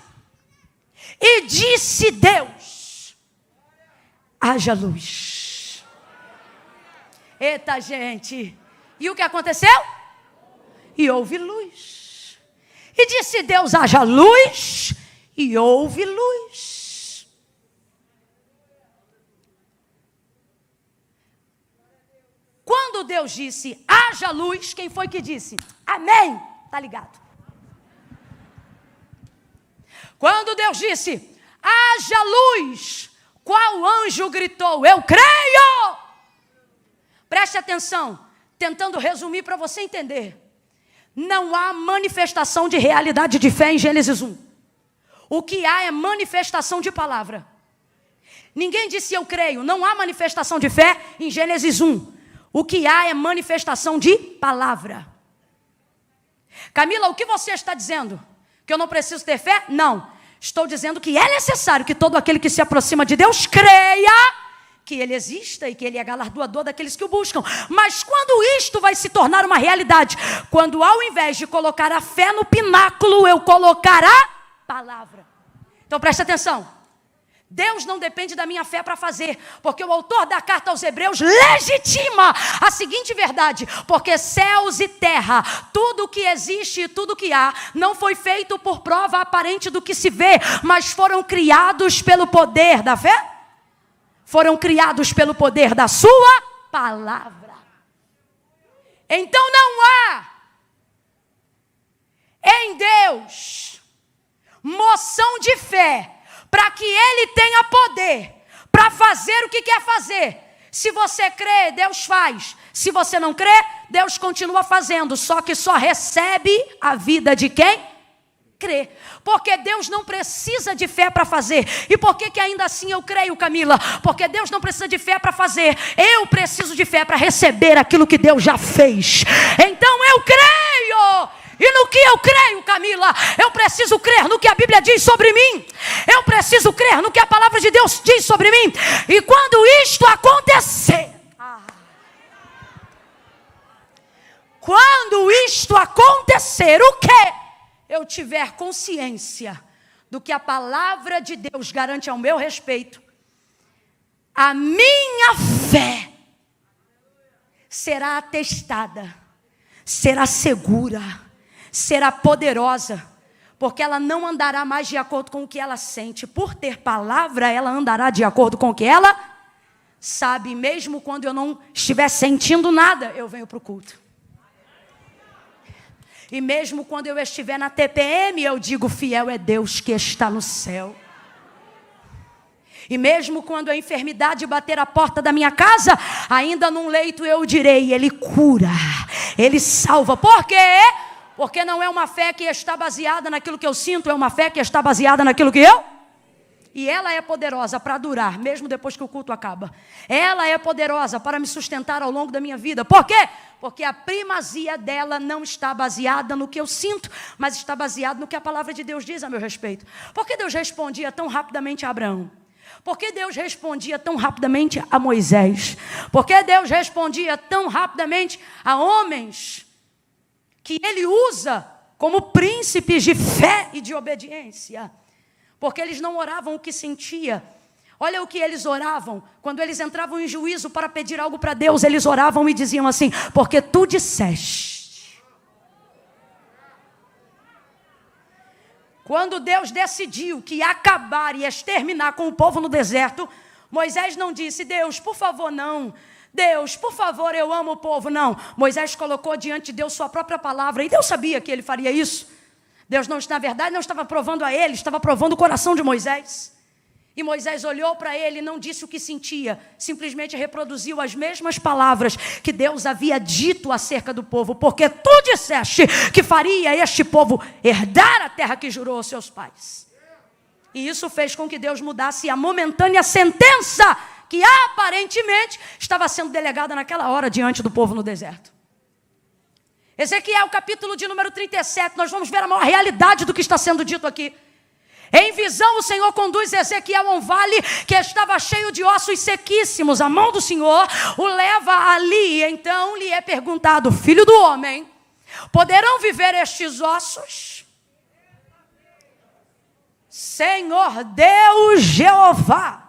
e disse Deus, haja luz. Eita, gente. E o que aconteceu? E houve luz. E disse Deus, haja luz, e houve luz. Quando Deus disse, haja luz, quem foi que disse? Amém. Tá ligado? Quando Deus disse, haja luz, qual anjo gritou? Eu creio. Preste atenção, tentando resumir para você entender. Não há manifestação de realidade de fé em Gênesis 1. O que há é manifestação de palavra. Ninguém disse eu creio. Não há manifestação de fé em Gênesis 1. O que há é manifestação de palavra. Camila, o que você está dizendo? Que eu não preciso ter fé? Não. Estou dizendo que é necessário que todo aquele que se aproxima de Deus creia que Ele exista e que Ele é galardoador daqueles que o buscam. Mas quando isto vai se tornar uma realidade? Quando ao invés de colocar a fé no pináculo, eu colocar a palavra. Então preste atenção. Deus não depende da minha fé para fazer, porque o autor da carta aos Hebreus legitima a seguinte verdade: porque céus e terra, tudo que existe e tudo que há, não foi feito por prova aparente do que se vê, mas foram criados pelo poder da fé, foram criados pelo poder da sua palavra. Então não há em Deus moção de fé para que Ele tenha poder para fazer o que quer fazer. Se você crê, Deus faz. Se você não crê, Deus continua fazendo. Só que só recebe a vida de quem crê. Porque Deus não precisa de fé para fazer. E por que ainda assim eu creio, Camila? Porque Deus não precisa de fé para fazer. Eu preciso de fé para receber aquilo que Deus já fez. Então eu creio. E no que eu creio, Camila? Eu preciso crer no que a Bíblia diz sobre mim. Eu preciso crer no que a palavra de Deus diz sobre mim. E quando isto acontecer, quando isto acontecer, o que? Eu tiver consciência do que a palavra de Deus garante ao meu respeito, a minha fé será atestada, será segura, será poderosa, porque ela não andará mais de acordo com o que ela sente. Por ter palavra, ela andará de acordo com o que ela sabe. Mesmo quando eu não estiver sentindo nada, eu venho para o culto. E mesmo quando eu estiver na TPM, eu digo, fiel é Deus que está no céu. E mesmo quando a enfermidade bater a porta da minha casa, ainda num leito eu direi, Ele cura, Ele salva. Por quê? Porque não é uma fé que está baseada naquilo que eu sinto, é uma fé que está baseada naquilo que eu... E ela é poderosa para durar, mesmo depois que o culto acaba. Ela é poderosa para me sustentar ao longo da minha vida. Por quê? Porque a primazia dela não está baseada no que eu sinto, mas está baseada no que a palavra de Deus diz a meu respeito. Por que Deus respondia tão rapidamente a Abraão? Por que Deus respondia tão rapidamente a Moisés? Por que Deus respondia tão rapidamente a homens que Ele usa como príncipes de fé e de obediência, porque eles não oravam o que sentia. Olha o que eles oravam. Quando eles entravam em juízo para pedir algo para Deus, eles oravam e diziam assim: porque tu disseste. Quando Deus decidiu que ia acabar e exterminar com o povo no deserto, Moisés não disse: Deus, por favor, não. Deus, por favor, eu amo o povo. Não. Moisés colocou diante de Deus sua própria palavra. E Deus sabia que ele faria isso. Deus, na verdade, não estava provando a ele, estava provando o coração de Moisés. E Moisés olhou para ele e não disse o que sentia, simplesmente reproduziu as mesmas palavras que Deus havia dito acerca do povo, porque tu disseste que faria este povo herdar a terra que jurou aos seus pais. E isso fez com que Deus mudasse a momentânea sentença que aparentemente estava sendo delegada naquela hora diante do povo no deserto. Ezequiel, capítulo de número 37, nós vamos ver a maior realidade do que está sendo dito aqui. Em visão, o Senhor conduz Ezequiel a um vale que estava cheio de ossos sequíssimos. A mão do Senhor o leva ali. Então lhe é perguntado: filho do homem, poderão viver estes ossos? Senhor Deus Jeová,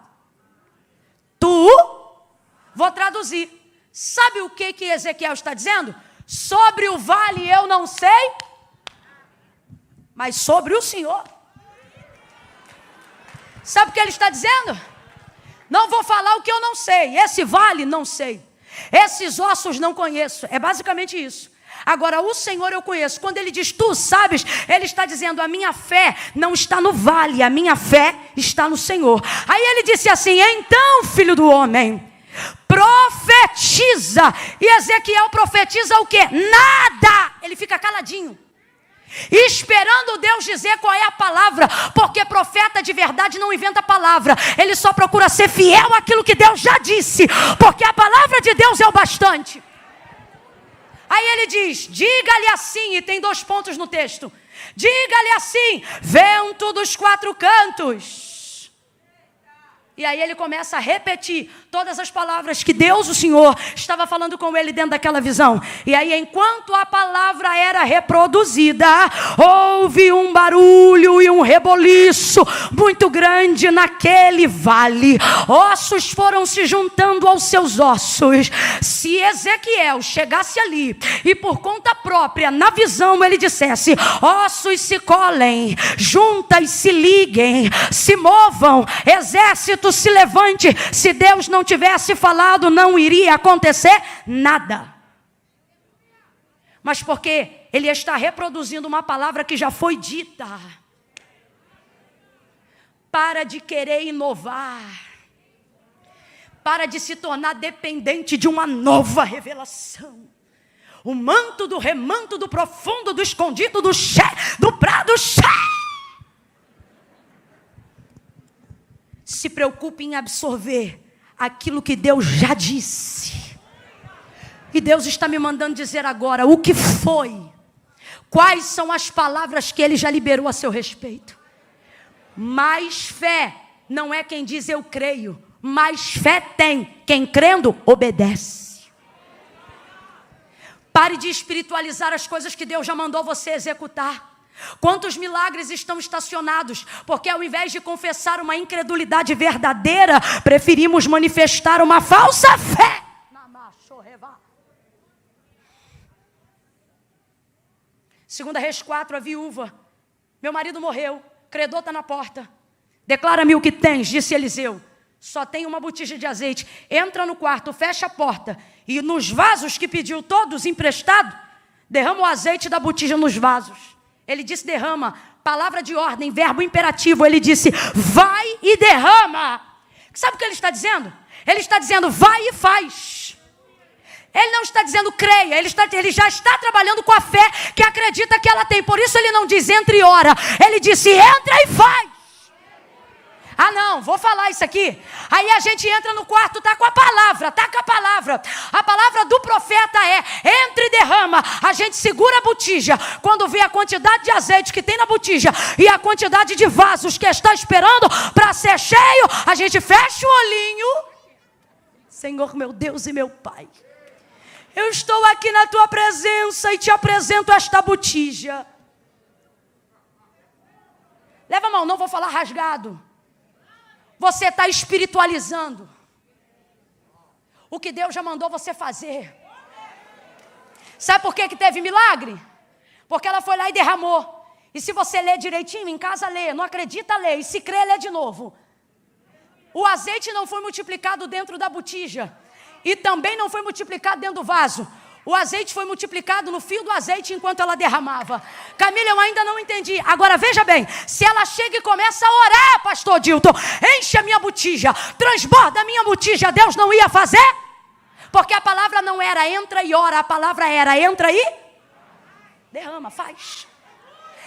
vou traduzir. Sabe o que Ezequiel está dizendo? Sobre o vale eu não sei, mas sobre o Senhor. Sabe o que ele está dizendo? Não vou falar o que eu não sei. Esse vale, não sei. Esses ossos, não conheço. É basicamente isso. Agora, o Senhor eu conheço. Quando ele diz, tu sabes, ele está dizendo, a minha fé não está no vale, a minha fé está no Senhor. Aí ele disse assim: então, filho do homem, profetiza. E Ezequiel profetiza o quê? Nada. Ele fica caladinho, esperando Deus dizer qual é a palavra, porque profeta de verdade não inventa palavra, ele só procura ser fiel àquilo que Deus já disse, porque a palavra de Deus é o bastante. Aí ele diz, diga-lhe assim, e tem 2 pontos no texto, diga-lhe assim, vento dos 4 cantos. E aí ele começa a repetir todas as palavras que Deus, o Senhor, estava falando com ele dentro daquela visão. E aí, enquanto a palavra era reproduzida, houve um barulho e um reboliço muito grande naquele vale. Ossos foram se juntando aos seus ossos. Se Ezequiel chegasse ali e por conta própria, na visão, ele dissesse, ossos se colhem, juntas se liguem, se movam, exército se levante. Se Deus não tivesse falado, não iria acontecer nada. Mas porque ele está reproduzindo uma palavra que já foi dita. Para de querer inovar. Para de se tornar dependente de uma nova revelação. O manto do remanto, do profundo, do escondido, do prado cheio. Se preocupe em absorver aquilo que Deus já disse. E Deus está me mandando dizer agora o que foi. Quais são as palavras que Ele já liberou a seu respeito. Mais fé não é quem diz eu creio. Mais fé tem quem crendo obedece. Pare de espiritualizar as coisas que Deus já mandou você executar. Quantos milagres estão estacionados? Porque ao invés de confessar uma incredulidade verdadeira, preferimos manifestar uma falsa fé. Segunda Reis 4, a viúva. Meu marido morreu, credor está na porta. Declara-me o que tens, disse Eliseu. Só tem uma botija de azeite. Entra no quarto, fecha a porta. E nos vasos que pediu todos emprestado, derrama o azeite da botija nos vasos. Ele disse derrama, palavra de ordem, verbo imperativo. Ele disse vai e derrama. Sabe o que ele está dizendo? Ele está dizendo vai e faz. Ele não está dizendo creia, ele já está trabalhando com a fé que acredita que ela tem. Por isso ele não diz entra e ora, ele disse entra e faz. Ah não, vou falar isso aqui. Aí a gente entra no quarto, tá com a palavra, tá com a palavra. A palavra do profeta é, entra e derrama. A gente segura a botija. Quando vê a quantidade de azeite que tem na botija e a quantidade de vasos que está esperando para ser cheio, a gente fecha o olhinho. Senhor meu Deus e meu Pai, eu estou aqui na tua presença e te apresento esta botija. irmão, não vou falar rasgado. Você está espiritualizando o que Deus já mandou você fazer. Sabe por que teve milagre? Porque ela foi lá e derramou. E se você ler direitinho, em casa lê, não acredita, lê. E se crê, lê de novo. O azeite não foi multiplicado dentro da botija. E também não foi multiplicado dentro do vaso. O azeite foi multiplicado no fio do azeite enquanto ela derramava. Camila, eu ainda não entendi. Agora veja bem, se ela chega e começa a orar, pastor Dilton, enche a minha botija, transborda a minha botija, Deus não ia fazer? Porque a palavra não era entra e ora, a palavra era entra e derrama, faz.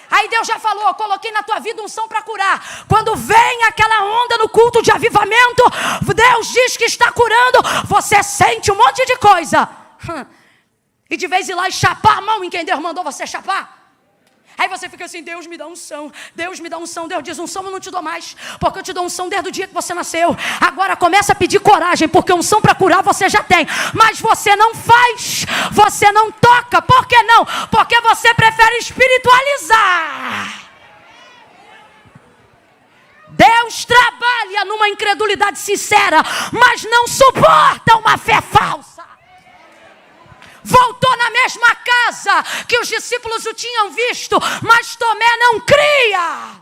Aí Deus já falou, eu coloquei na tua vida unção para curar. Quando vem aquela onda no culto de avivamento, Deus diz que está curando, você sente um monte de coisa. E de vez em lá e chapar a mão em quem Deus mandou você chapar. Aí você fica assim, Deus me dá unção, Deus me dá unção. Deus diz, unção eu não te dou mais, porque eu te dou unção desde o dia que você nasceu. Agora começa a pedir coragem, porque unção para curar você já tem. Mas você não faz, você não toca. Por que não? Porque você prefere espiritualizar. Deus trabalha numa incredulidade sincera, mas não suporta uma fé falsa. Voltou na mesma casa que os discípulos o tinham visto, mas Tomé não cria.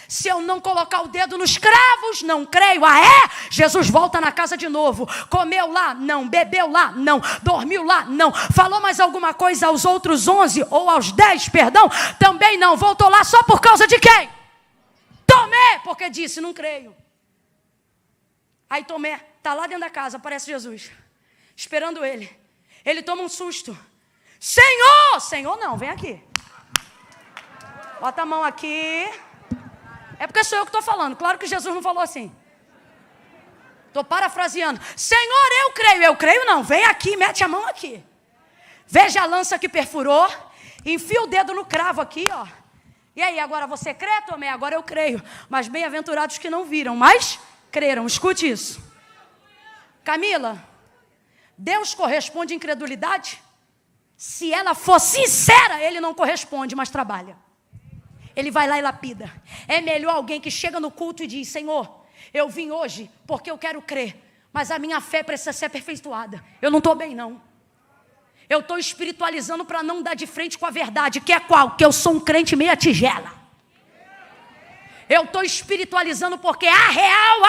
Se eu não colocar o dedo nos cravos, não creio. Ah, é? Jesus volta na casa de novo. Comeu lá? Não. Bebeu lá? Não. Dormiu lá? Não. Falou mais alguma coisa aos outros 11 ou aos 10, perdão? Também não. Voltou lá só por causa de quem? Tomé, porque disse, não creio. Aí Tomé está lá dentro da casa, aparece Jesus, esperando ele. Ele toma um susto. Senhor! Senhor não, vem aqui. Bota a mão aqui. É porque sou eu que estou falando. Claro que Jesus não falou assim. Estou parafraseando. Senhor, eu creio. Eu creio não. Vem aqui, mete a mão aqui. Veja a lança que perfurou. Enfia o dedo no cravo aqui, ó. E aí, agora você crê, Tomé? Agora eu creio. Mas bem-aventurados que não viram, mas creram. Escute isso. Camila, Deus corresponde à incredulidade? Se ela for sincera, Ele não corresponde, mas trabalha. Ele vai lá e lapida. É melhor alguém que chega no culto e diz, Senhor, eu vim hoje porque eu quero crer, mas a minha fé precisa ser aperfeiçoada. Eu não estou bem, não. Eu estou espiritualizando para não dar de frente com a verdade, que é qual? Que eu sou um crente meia tigela. Eu estou espiritualizando porque a real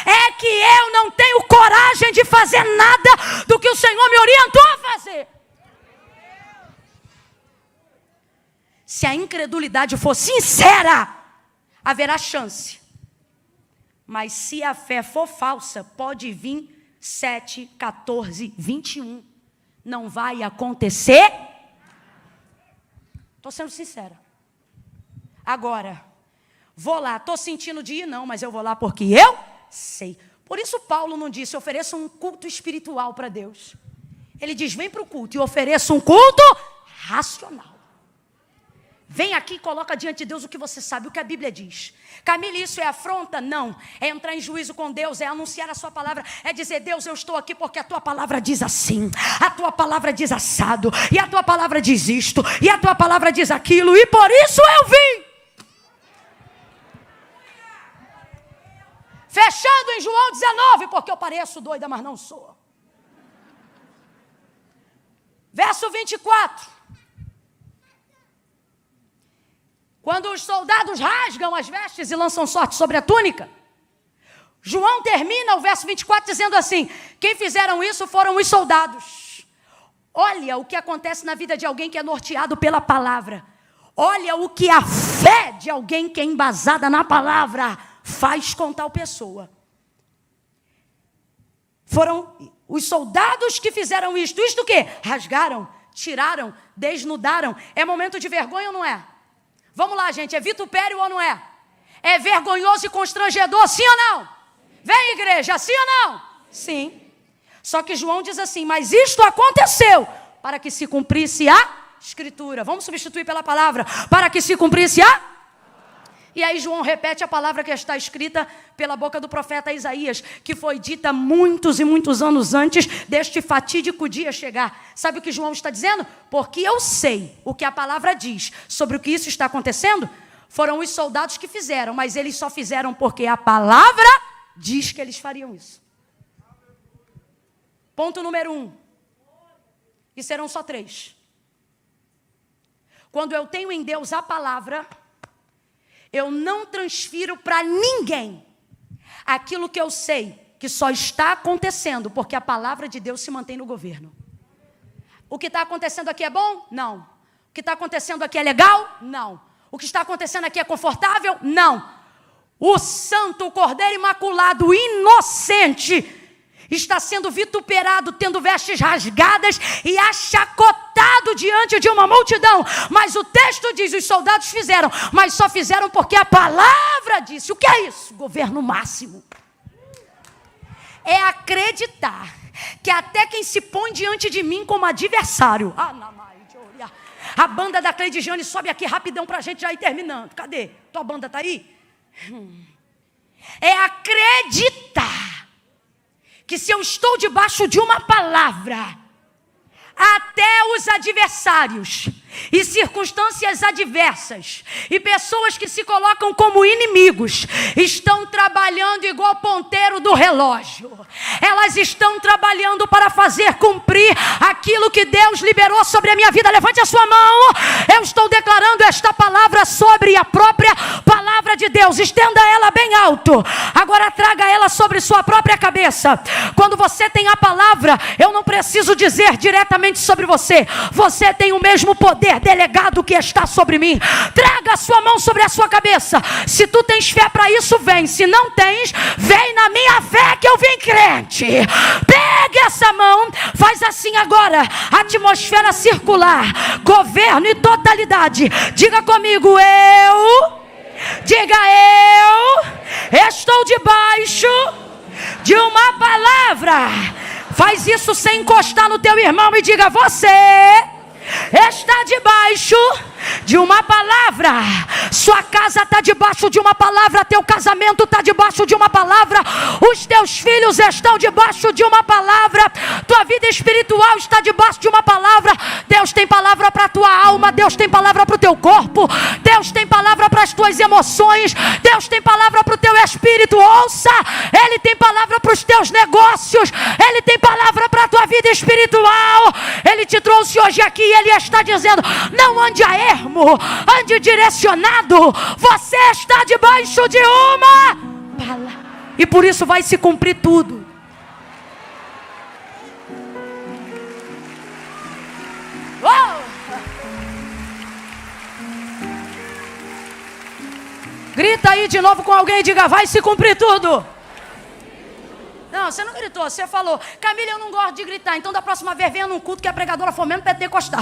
é que eu não tenho coragem de fazer nada do que o Senhor me orientou a fazer. Se a incredulidade for sincera, haverá chance. Mas se a fé for falsa, pode vir 7, 14, 21. Não vai acontecer. Estou sendo sincera. Agora, vou lá, estou sentindo de ir, não, mas eu vou lá porque eu sei. Por isso Paulo não disse, ofereça um culto espiritual para Deus. Ele diz, vem para o culto e ofereça um culto racional. Vem aqui e coloca diante de Deus o que você sabe, o que a Bíblia diz. Camila, isso é afronta? Não. É entrar em juízo com Deus, é anunciar a sua palavra, é dizer, Deus, eu estou aqui porque a tua palavra diz assim, a tua palavra diz assado, e a tua palavra diz isto, e a tua palavra diz aquilo, e por isso eu vim. Fechando em João 19, porque eu pareço doida, mas não sou. Verso 24. Quando os soldados rasgam as vestes e lançam sorte sobre a túnica, João termina o verso 24 dizendo assim, quem fizeram isso foram os soldados. Olha o que acontece na vida de alguém que é norteado pela palavra. Olha o que a fé de alguém que é embasada na palavra faz com tal pessoa. Foram os soldados que fizeram isto. Isto o quê? Rasgaram, tiraram, desnudaram. É momento de vergonha ou não é? Vamos lá, gente. É vitupério ou não é? É vergonhoso e constrangedor, sim ou não? Vem, igreja, sim ou não? Sim. Só que João diz assim, mas isto aconteceu para que se cumprisse a Escritura. Vamos substituir pela palavra. Para que se cumprisse a... E aí João repete a palavra que está escrita pela boca do profeta Isaías, que foi dita muitos e muitos anos antes deste fatídico dia chegar. Sabe o que João está dizendo? Porque eu sei o que a palavra diz sobre o que isso está acontecendo, Foram os soldados que fizeram, mas eles só fizeram porque a palavra diz que eles fariam isso. Ponto número 1. E serão só 3. Quando eu tenho em Deus a palavra, eu não transfiro para ninguém aquilo que eu sei que só está acontecendo porque a palavra de Deus se mantém no governo. O que está acontecendo aqui é bom? Não. O que está acontecendo aqui é legal? Não. O que está acontecendo aqui é confortável? Não. O santo, o Cordeiro Imaculado, inocente, está sendo vituperado, tendo vestes rasgadas e achacotado diante de uma multidão. Mas o texto diz, os soldados fizeram, mas só fizeram porque a palavra disse. O que é isso? Governo máximo. É acreditar que até quem se põe diante de mim como adversário. A banda da Cleide Jane sobe aqui rapidão pra gente já ir terminando. Cadê? Tua banda tá aí? É acreditar que se eu estou debaixo de uma palavra, até os adversários e circunstâncias adversas e pessoas que se colocam como inimigos estão trabalhando igual ponteiro do relógio. Elas estão trabalhando para fazer cumprir aquilo que Deus liberou sobre a minha vida. Levante a sua mão. Eu estou declarando esta palavra sobre a própria palavra de Deus. Estenda ela bem alto. Agora traga ela sobre sua própria cabeça. Quando você tem a palavra, eu não preciso dizer diretamente sobre você. Você tem o mesmo poder delegado que está sobre mim. Traga a sua mão sobre a sua cabeça. Se tu tens fé para isso, vem. Se não tens, vem na minha fé que eu vim crente. Pegue essa mão, faz assim agora. Atmosfera circular, governo e totalidade. Diga comigo, diga eu estou debaixo de uma palavra. Faz isso sem encostar no teu irmão e diga, você está debaixo de uma palavra. Sua casa está debaixo de uma palavra. Teu casamento está debaixo de uma palavra. Os teus filhos estão debaixo de uma palavra. Tua vida espiritual está debaixo de uma palavra. Deus tem palavra para a tua alma. Deus tem palavra para o teu corpo. Deus tem palavra para as tuas emoções. Deus tem palavra para o teu espírito. Ouça, Ele tem palavra para os teus negócios. Ele tem palavra para a tua vida espiritual. Ele te trouxe hoje aqui e Ele está dizendo, não ande a ermo, ande direcionado. Você está debaixo de uma palavra. E por isso vai se cumprir tudo. Oh! Grita aí de novo com alguém e diga, vai se cumprir tudo. Não, você não gritou, você falou, Camila, eu não gosto de gritar, então da próxima vez venha num culto que a pregadora for mesmo pentecostal,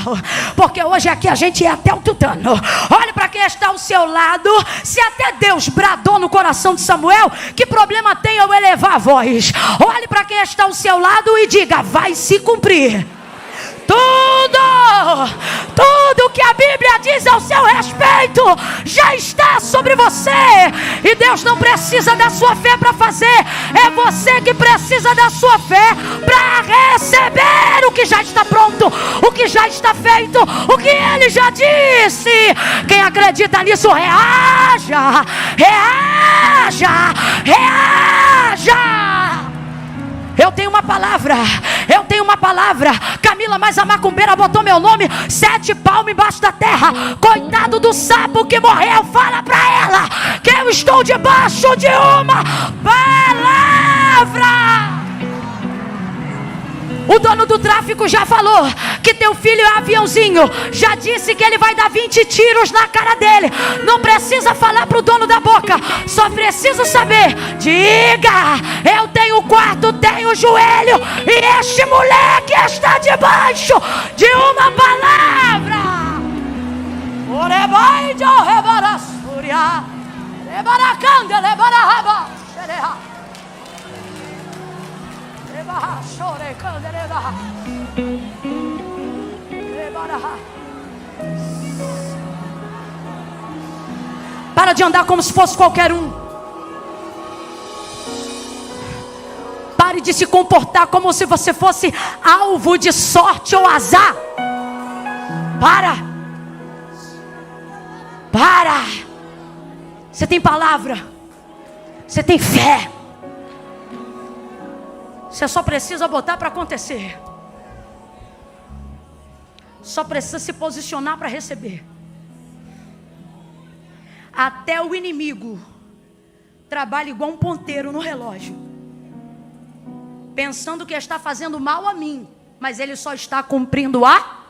porque hoje aqui a gente é até o tutano. Olhe para quem está ao seu lado. Se até Deus bradou no coração de Samuel, que problema tem eu elevar a voz? Olhe para quem está ao seu lado e diga, vai se cumprir tudo que a Bíblia diz ao seu respeito já está sobre você. E Deus não precisa da sua fé para fazer. É você que precisa da sua fé para receber o que já está pronto, o que já está feito, o que Ele já disse. Quem acredita nisso, reaja, reaja, reaja. Eu tenho uma palavra, eu tenho uma palavra. Camila, mas a macumbeira botou meu nome 7 palmos embaixo da terra. Coitado do sapo que morreu. Fala pra ela que eu estou debaixo de uma palavra. O dono do tráfico já falou que teu filho é aviãozinho. Já disse que ele vai dar 20 tiros na cara dele. Não precisa falar pro dono da boca. Só preciso saber. Diga, eu tenho quarto, tenho joelho. E este moleque está debaixo de uma palavra. Para de andar como se fosse qualquer um. Pare de se comportar como se você fosse alvo de sorte ou azar. Para. Você tem palavra. Você tem fé. Você só precisa botar para acontecer. Só precisa se posicionar para receber. Até o inimigo trabalha igual um ponteiro no relógio, pensando que está fazendo mal a mim, mas ele só está cumprindo a.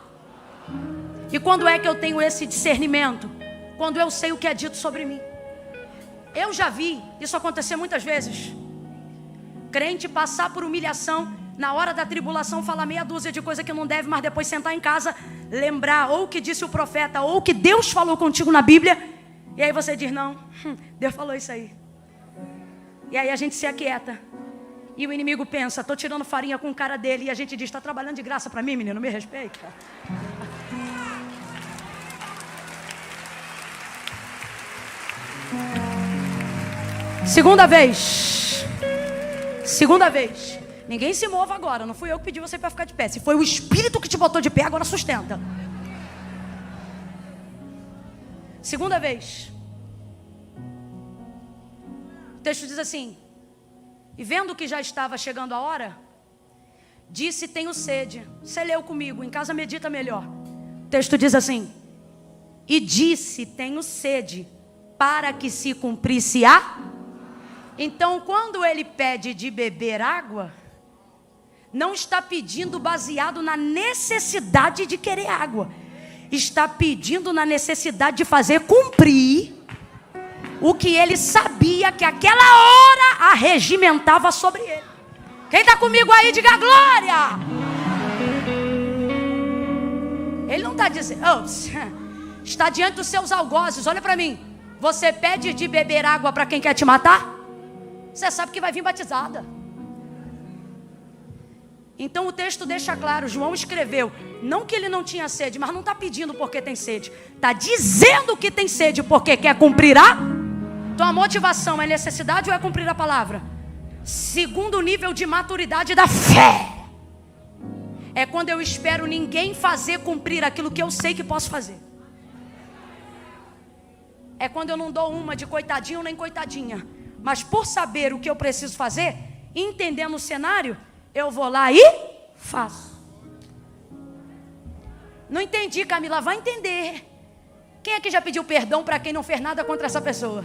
E quando é que eu tenho esse discernimento? Quando eu sei o que é dito sobre mim. Eu já vi isso acontecer muitas vezes. Crente passar por humilhação, na hora da tribulação falar meia dúzia de coisa que não deve, mas depois sentar em casa, lembrar ou o que disse o profeta, ou o que Deus falou contigo na Bíblia, e aí você diz, não, Deus falou isso aí. E aí a gente se aquieta. E o inimigo pensa, estou tirando farinha com o cara dele, e a gente diz, está trabalhando de graça para mim, menino, me respeita. Segunda vez. Ninguém se mova agora. Não fui eu que pedi você para ficar de pé. Se foi o Espírito que te botou de pé, agora sustenta. Segunda vez. O texto diz assim: e vendo que já estava chegando a hora, disse, tenho sede. Você leu comigo, em casa medita melhor. O texto diz assim: e disse, tenho sede, para que se cumprisse a. Então, quando ele pede de beber água, não está pedindo baseado na necessidade de querer água. Está pedindo na necessidade de fazer cumprir o que ele sabia que aquela hora arregimentava sobre ele. Quem está comigo aí, diga glória. Ele não está dizendo, está diante dos seus algozes, olha para mim. Você pede de beber água para quem quer te matar? Você sabe que vai vir batizada. Então o texto deixa claro, João escreveu, não que ele não tinha sede, mas não está pedindo porque tem sede. Está dizendo que tem sede porque quer cumprir a. Então a motivação é necessidade ou é cumprir a palavra? Segundo nível de maturidade da fé. É quando eu espero ninguém fazer cumprir aquilo que eu sei que posso fazer. É quando eu não dou uma de coitadinho nem coitadinha. Mas por saber o que eu preciso fazer, entendendo o cenário, eu vou lá e faço. Não entendi, Camila, vai entender. Quem é que já pediu perdão para quem não fez nada contra essa pessoa?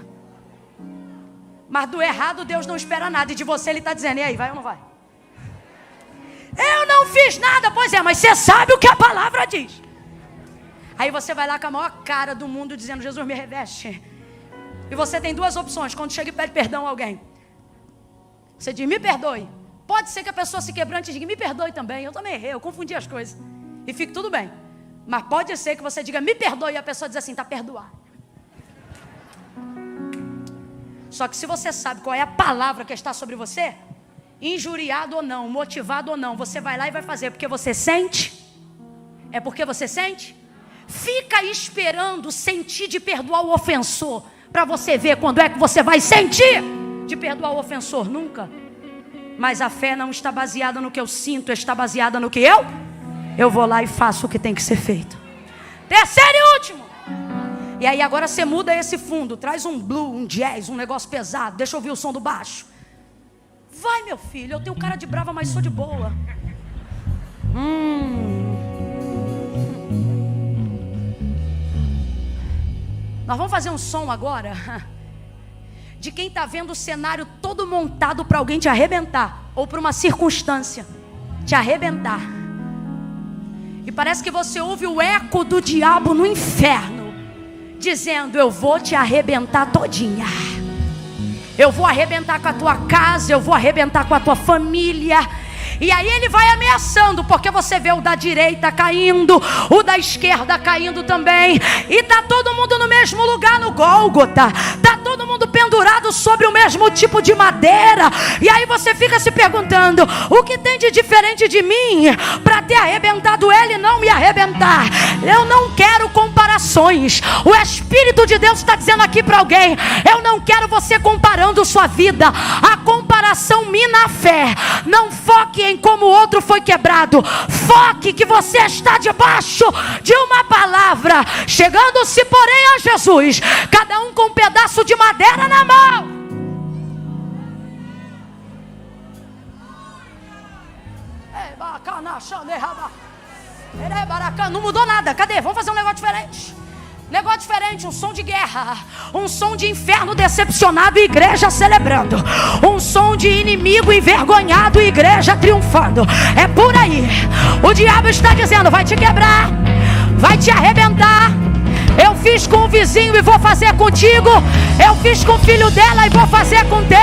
Mas do errado Deus não espera nada. E de você Ele está dizendo, e aí, vai ou não vai? Eu não fiz nada. Pois é, mas você sabe o que a palavra diz. Aí você vai lá com a maior cara do mundo dizendo, Jesus me reveste. E você tem duas opções. Quando chega e pede perdão a alguém, você diz, me perdoe. Pode ser que a pessoa se quebrante e diga, me perdoe também. Eu também errei, eu confundi as coisas. E fique tudo bem. Mas pode ser que você diga, me perdoe. E a pessoa diz assim, está perdoado. Só que se você sabe qual é a palavra que está sobre você, injuriado ou não, motivado ou não, você vai lá e vai fazer. Porque você sente. É porque você sente. Fica esperando sentir de perdoar o ofensor, para você ver quando é que você vai sentir de perdoar o ofensor. Nunca. Mas a fé não está baseada no que eu sinto, está baseada no que eu vou lá e faço o que tem que ser feito. Terceiro e último. E aí agora você muda esse fundo, traz um blue, um jazz, um negócio pesado, deixa eu ouvir o som do baixo. Vai, meu filho, eu tenho cara de brava, mas sou de boa. Nós vamos fazer um som agora de quem está vendo o cenário todo montado para alguém te arrebentar, ou para uma circunstância te arrebentar. E parece que você ouve o eco do diabo no inferno dizendo, eu vou te arrebentar todinha. Eu vou arrebentar com a tua casa, eu vou arrebentar com a tua família. E aí ele vai ameaçando, porque você vê o da direita caindo, o da esquerda caindo também. E está todo mundo no mesmo lugar no Gólgota. Está todo mundo pendurado sobre o mesmo tipo de madeira. E aí você fica se perguntando, o que tem de diferente de mim para ter arrebentado ele e não me arrebentar? Eu não quero comparações. O Espírito de Deus está dizendo aqui para alguém, eu não quero você comparando sua vida. A comparação relação mina a fé. Não foque em como o outro foi quebrado. Foque que você está debaixo de uma palavra. Chegando-se, porém, a Jesus, cada um com um pedaço de madeira na mão. Não mudou nada. Cadê? Vamos fazer um negócio diferente. Negócio diferente, um som de guerra, um som de inferno decepcionado e igreja celebrando, um som de inimigo envergonhado e igreja triunfando. É por aí. O diabo está dizendo: vai te quebrar, vai te arrebentar. Eu fiz com o vizinho e vou fazer contigo. Eu fiz com o filho dela e vou fazer com o teu.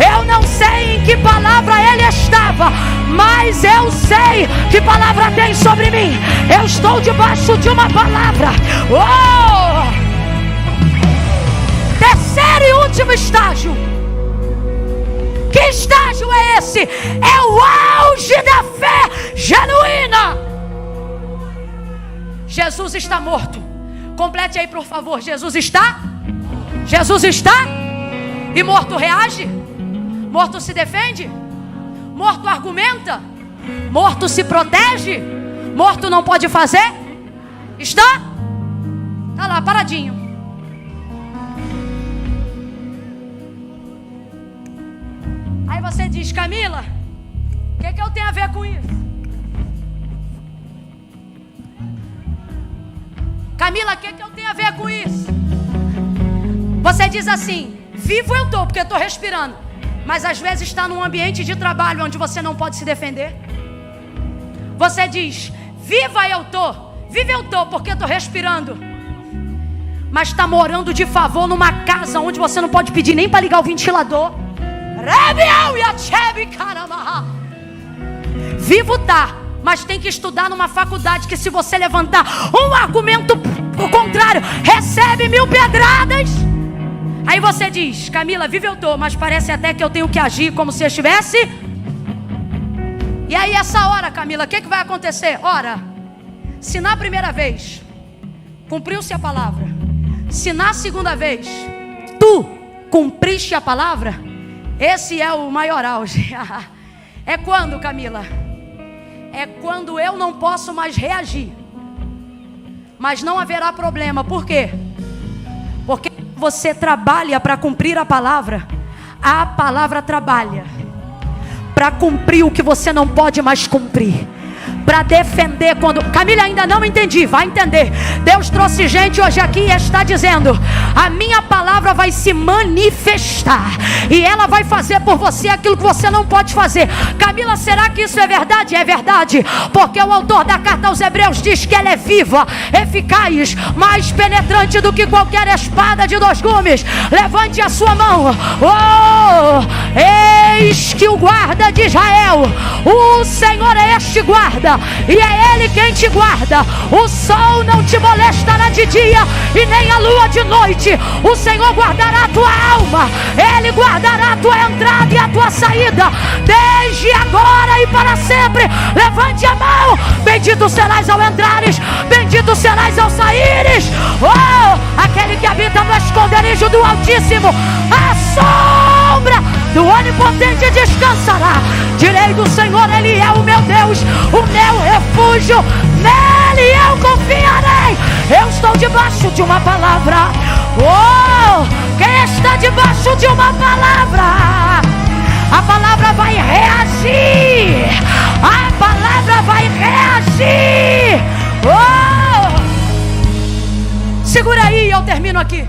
Eu não sei em que palavra ele estava, mas eu sei que palavra tem sobre mim. Eu estou debaixo de uma palavra. Terceiro e último estágio. Que estágio é esse? É o auge da fé genuína. Jesus está morto. Complete aí, por favor. Jesus está? Jesus está? E morto reage? Morto se defende? Morto argumenta? Morto se protege? Morto não pode fazer? Está? Está lá, paradinho. Aí você diz: Camila, o que eu tenho a ver com isso? Camila, o que eu tenho a ver com isso? Você diz assim: vivo eu estou, porque eu estou respirando. Mas às vezes está num ambiente de trabalho onde você não pode se defender. Você diz: viva eu estou, porque eu estou respirando. Mas está morando de favor numa casa onde você não pode pedir nem para ligar o ventilador. Vivo tá, mas tem que estudar numa faculdade que, se você levantar um argumento contrário, recebe 1000 pedradas. Aí você diz: Camila, vive eu estou, mas parece até que eu tenho que agir como se eu estivesse. E aí essa hora, Camila, o que vai acontecer? Ora, se na primeira vez cumpriu-se a palavra, se na segunda vez tu cumpriste a palavra, esse é o maior auge. É quando, Camila? É quando eu não posso mais reagir, mas não haverá problema. Por quê? Porque você trabalha para cumprir a palavra trabalha para cumprir o que você não pode mais cumprir, para defender quando... Camila, ainda não entendi, vai entender. Deus trouxe gente hoje aqui e está dizendo: a minha palavra vai se manifestar e ela vai fazer por você aquilo que você não pode fazer. Camila, será que isso é verdade? É verdade, porque o autor da carta aos Hebreus diz que ela é viva, eficaz, mais penetrante do que qualquer espada de 2 gumes. Levante a sua mão. Eis que o guarda de Israel, o Senhor é este guarda, e é Ele quem te guarda. O sol não te molestará de dia e nem a lua de noite. O Senhor guardará a tua alma, Ele guardará a tua entrada e a tua saída, desde agora e para sempre. Levante a mão. Bendito serás ao entrares, bendito serás ao saíres. Aquele que habita no esconderijo do Altíssimo, a sombra do Onipotente descansará. Direi do Senhor: Ele é o meu Deus, o meu refúgio, nele eu confiarei. Eu estou debaixo de uma palavra. Quem está debaixo de uma palavra? A palavra vai reagir. A palavra vai reagir. Segura aí, eu termino aqui.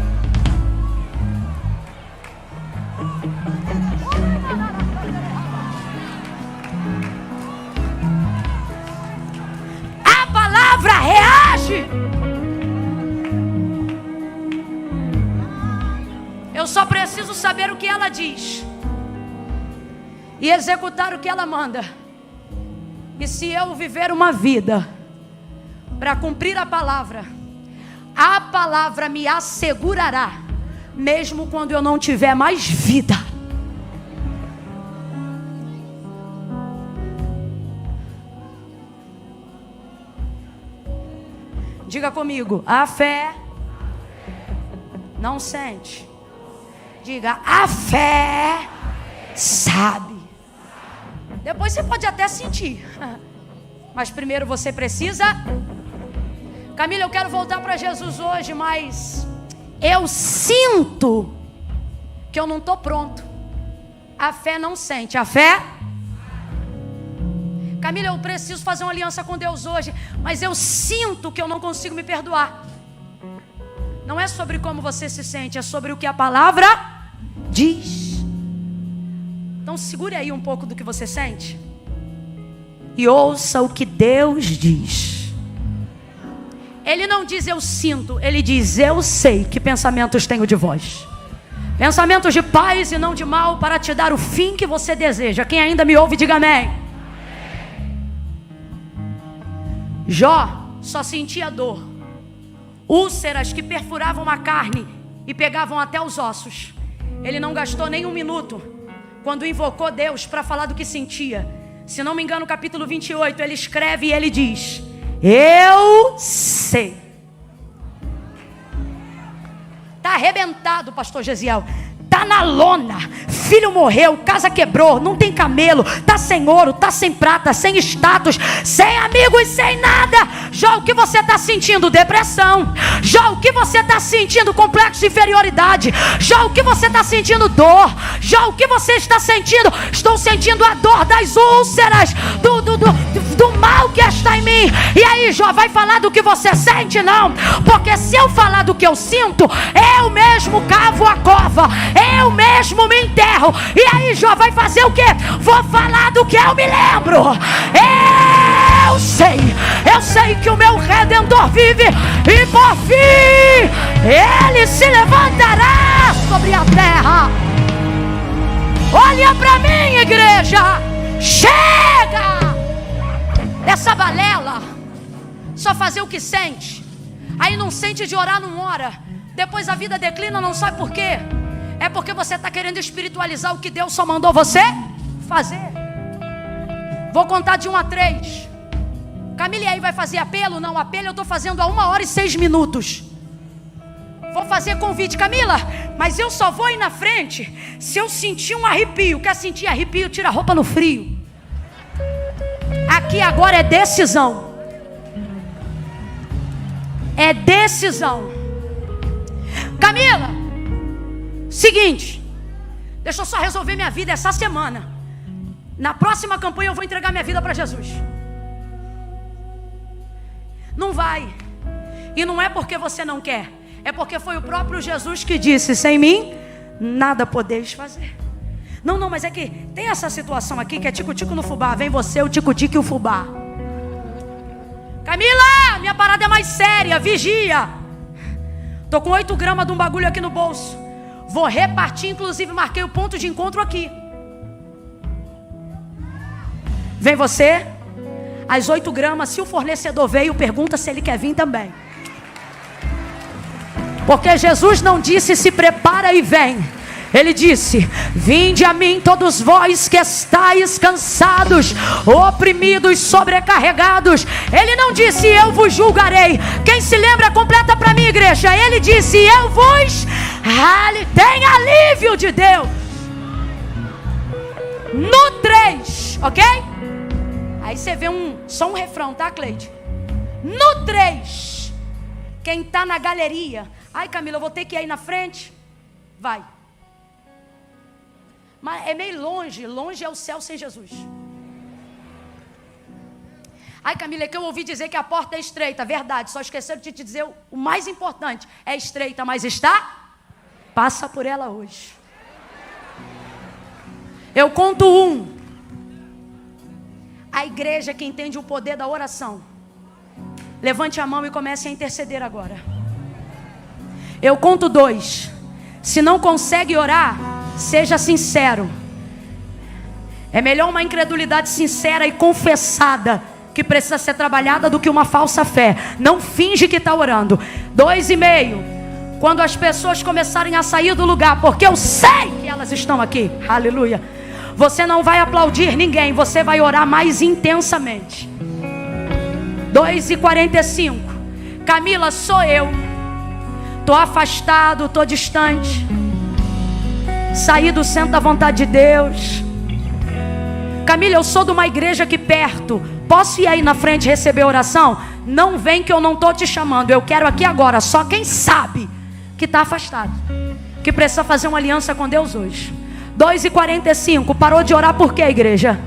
A palavra reage. Eu só preciso saber o que ela diz e executar o que ela manda. E se eu viver uma vida para cumprir a palavra me assegurará, mesmo quando eu não tiver mais vida. Diga comigo: a fé não sente. Diga: a fé sabe. Depois você pode até sentir, mas primeiro você precisa. Camila, eu quero voltar para Jesus hoje, mas eu sinto que eu não estou pronto. A fé não sente, a fé... Camila, eu preciso fazer uma aliança com Deus hoje, mas eu sinto que eu não consigo me perdoar. Não é sobre como você se sente, é sobre o que a palavra diz. Então segure aí um pouco do que você sente e ouça o que Deus diz. Ele não diz eu sinto, ele diz eu sei que pensamentos tenho de vós. Pensamentos de paz e não de mal, para te dar o fim que você deseja. Quem ainda me ouve, diga amém. Jó só sentia dor, úlceras que perfuravam a carne e pegavam até os ossos. Ele não gastou nem um minuto quando invocou Deus para falar do que sentia. Se não me engano, no capítulo 28, ele escreve e ele diz: eu sei. Está arrebentado, pastor Gesiel. Está na lona. Filho morreu, casa quebrou, não tem camelo, está sem ouro, está sem prata, sem status, sem amigos, sem nada. Já o que você está sentindo? Depressão. Já o que você está sentindo? Complexo de inferioridade. Já o que você está sentindo? Dor. Já o que você está sentindo? Estou sentindo a dor das úlceras, do mal que está em mim. E aí, Jó, vai falar do que você sente? Não, porque se eu falar do que eu sinto, eu mesmo cavo a cova, eu mesmo me enterro. E aí, Jó, vai fazer o quê? Vou falar do que eu me lembro. Eu sei que o meu Redentor vive, e por fim ele se levantará sobre a terra. Olha para mim, igreja. Chega dessa balela, só fazer o que sente. Aí não sente de orar, não ora. Depois a vida declina, não sabe por quê. É porque você está querendo espiritualizar o que Deus só mandou você fazer. Vou contar de 1 a 3. Camila, e aí vai fazer apelo? Não, apelo eu estou fazendo a 1h06. Vou fazer convite. Camila, mas eu só vou ir na frente se eu sentir um arrepio. Quer sentir arrepio? Tira a roupa no frio. Aqui agora é decisão. É decisão. Camila, seguinte, deixa eu só resolver minha vida essa semana. Na próxima campanha eu vou entregar minha vida para Jesus. Não vai. E não é porque você não quer, é porque foi o próprio Jesus que disse: sem mim nada podeis fazer. Não, mas é que tem essa situação aqui que é tico-tico no fubá. Vem você, o tico-tico e o fubá. Camila, minha parada é mais séria, vigia. Tô com 8 gramas de um bagulho aqui no bolso. Vou repartir, inclusive marquei o ponto de encontro aqui. Vem você, as 8 gramas, se o fornecedor veio, pergunta se ele quer vir também. Porque Jesus não disse se prepara e vem. Ele disse: vinde a mim todos vós que estáis cansados, oprimidos, sobrecarregados. Ele não disse eu vos julgarei. Quem se lembra, completa para mim, igreja. Ele disse eu vos tem alívio de Deus. No 3, ok? Aí você vê só um refrão, tá, Cleide? No 3, quem está na galeria: ai, Camila, eu vou ter que ir aí na frente. Vai. Mas é meio longe. Longe é o céu sem Jesus. Ai, Camila, é que eu ouvi dizer que a porta é estreita. Verdade, só esqueceram de te dizer o mais importante. É estreita, mas está? Passa por ela hoje. Eu conto 1. A igreja que entende o poder da oração, levante a mão e comece a interceder agora. Eu conto 2. Se não consegue orar, seja sincero. É melhor uma incredulidade sincera e confessada, que precisa ser trabalhada, do que uma falsa fé. Não finge que está orando. 2,5. Quando as pessoas começarem a sair do lugar, porque eu sei que elas estão aqui, aleluia, você não vai aplaudir ninguém, você vai orar mais intensamente. 2,45. Camila, sou eu. Estou afastado, estou distante. sair do centro da vontade de Deus. Camila, eu sou de uma igreja aqui perto, posso ir aí na frente receber oração? Não vem que eu não estou te chamando, eu quero aqui agora. Só quem sabe que está afastado, que precisa fazer uma aliança com Deus hoje. 2h45, parou de orar por quê, igreja?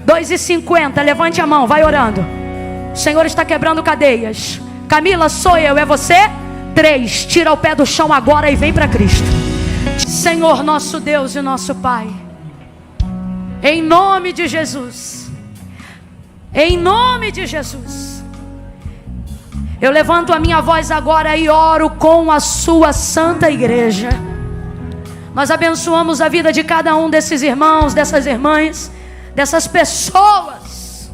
2h50, levante a mão, vai orando. O Senhor está quebrando cadeias. Camila, sou eu, é você? 3, tira o pé do chão agora e vem para Cristo. Senhor, nosso Deus e nosso Pai, em nome de Jesus, em nome de Jesus, eu levanto a minha voz agora e oro com a sua santa igreja. Nós abençoamos a vida de cada um desses irmãos, dessas irmãs, dessas pessoas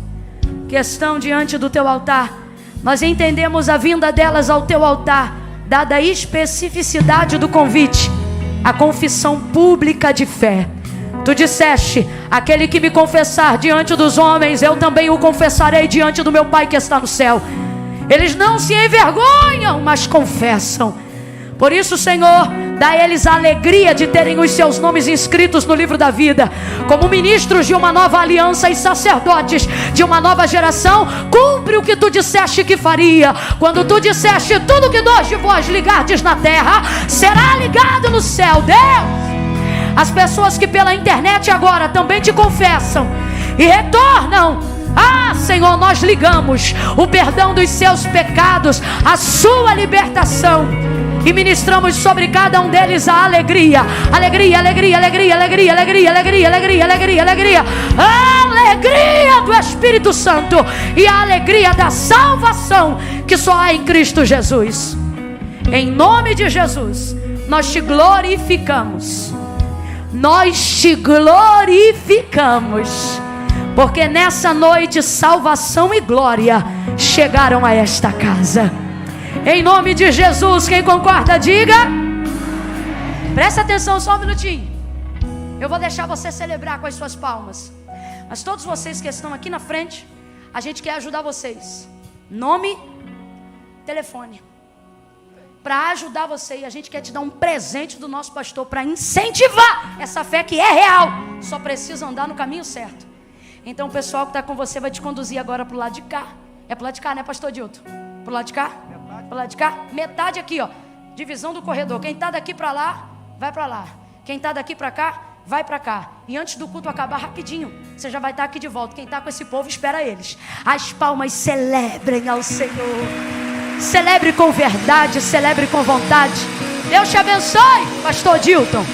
que estão diante do teu altar. Nós entendemos a vinda delas ao teu altar, dada a especificidade do convite, a confissão pública de fé. Tu disseste: aquele que me confessar diante dos homens, eu também o confessarei diante do meu Pai que está no céu. Eles não se envergonham, mas confessam. Por isso, Senhor, dá a eles a alegria de terem os seus nomes inscritos no livro da vida, como ministros de uma nova aliança e sacerdotes de uma nova geração. Cumpre o que tu disseste que faria, quando tu disseste: tudo que 2 de vós ligardes na terra será ligado no céu. Deus, as pessoas que pela internet agora também te confessam e retornam: ah, Senhor, nós ligamos o perdão dos seus pecados, a sua libertação, e ministramos sobre cada um deles a alegria. Alegria, alegria, alegria, alegria, alegria, alegria, alegria, alegria, alegria. A alegria do Espírito Santo e a alegria da salvação que só há em Cristo Jesus. Em nome de Jesus, nós te glorificamos. Nós te glorificamos, porque nessa noite salvação e glória chegaram a esta casa. Em nome de Jesus, quem concorda, diga. Presta atenção só um minutinho. Eu vou deixar você celebrar com as suas palmas, mas todos vocês que estão aqui na frente, a gente quer ajudar vocês. Nome, telefone, para ajudar você. E a gente quer te dar um presente do nosso pastor para incentivar essa fé que é real. Só precisa andar no caminho certo. Então o pessoal que está com você vai te conduzir agora para o lado de cá. É para o lado de cá, né, pastor Dilton? Para o lado de cá? Para o lado de cá? Metade aqui, ó. Divisão do corredor. Quem está daqui para lá, vai para lá. Quem está daqui para cá, vai para cá. E antes do culto acabar rapidinho, você já vai estar aqui de volta. Quem está com esse povo, espera eles. As palmas celebrem ao Senhor. Celebre com verdade, celebre com vontade. Deus te abençoe, pastor Dilton.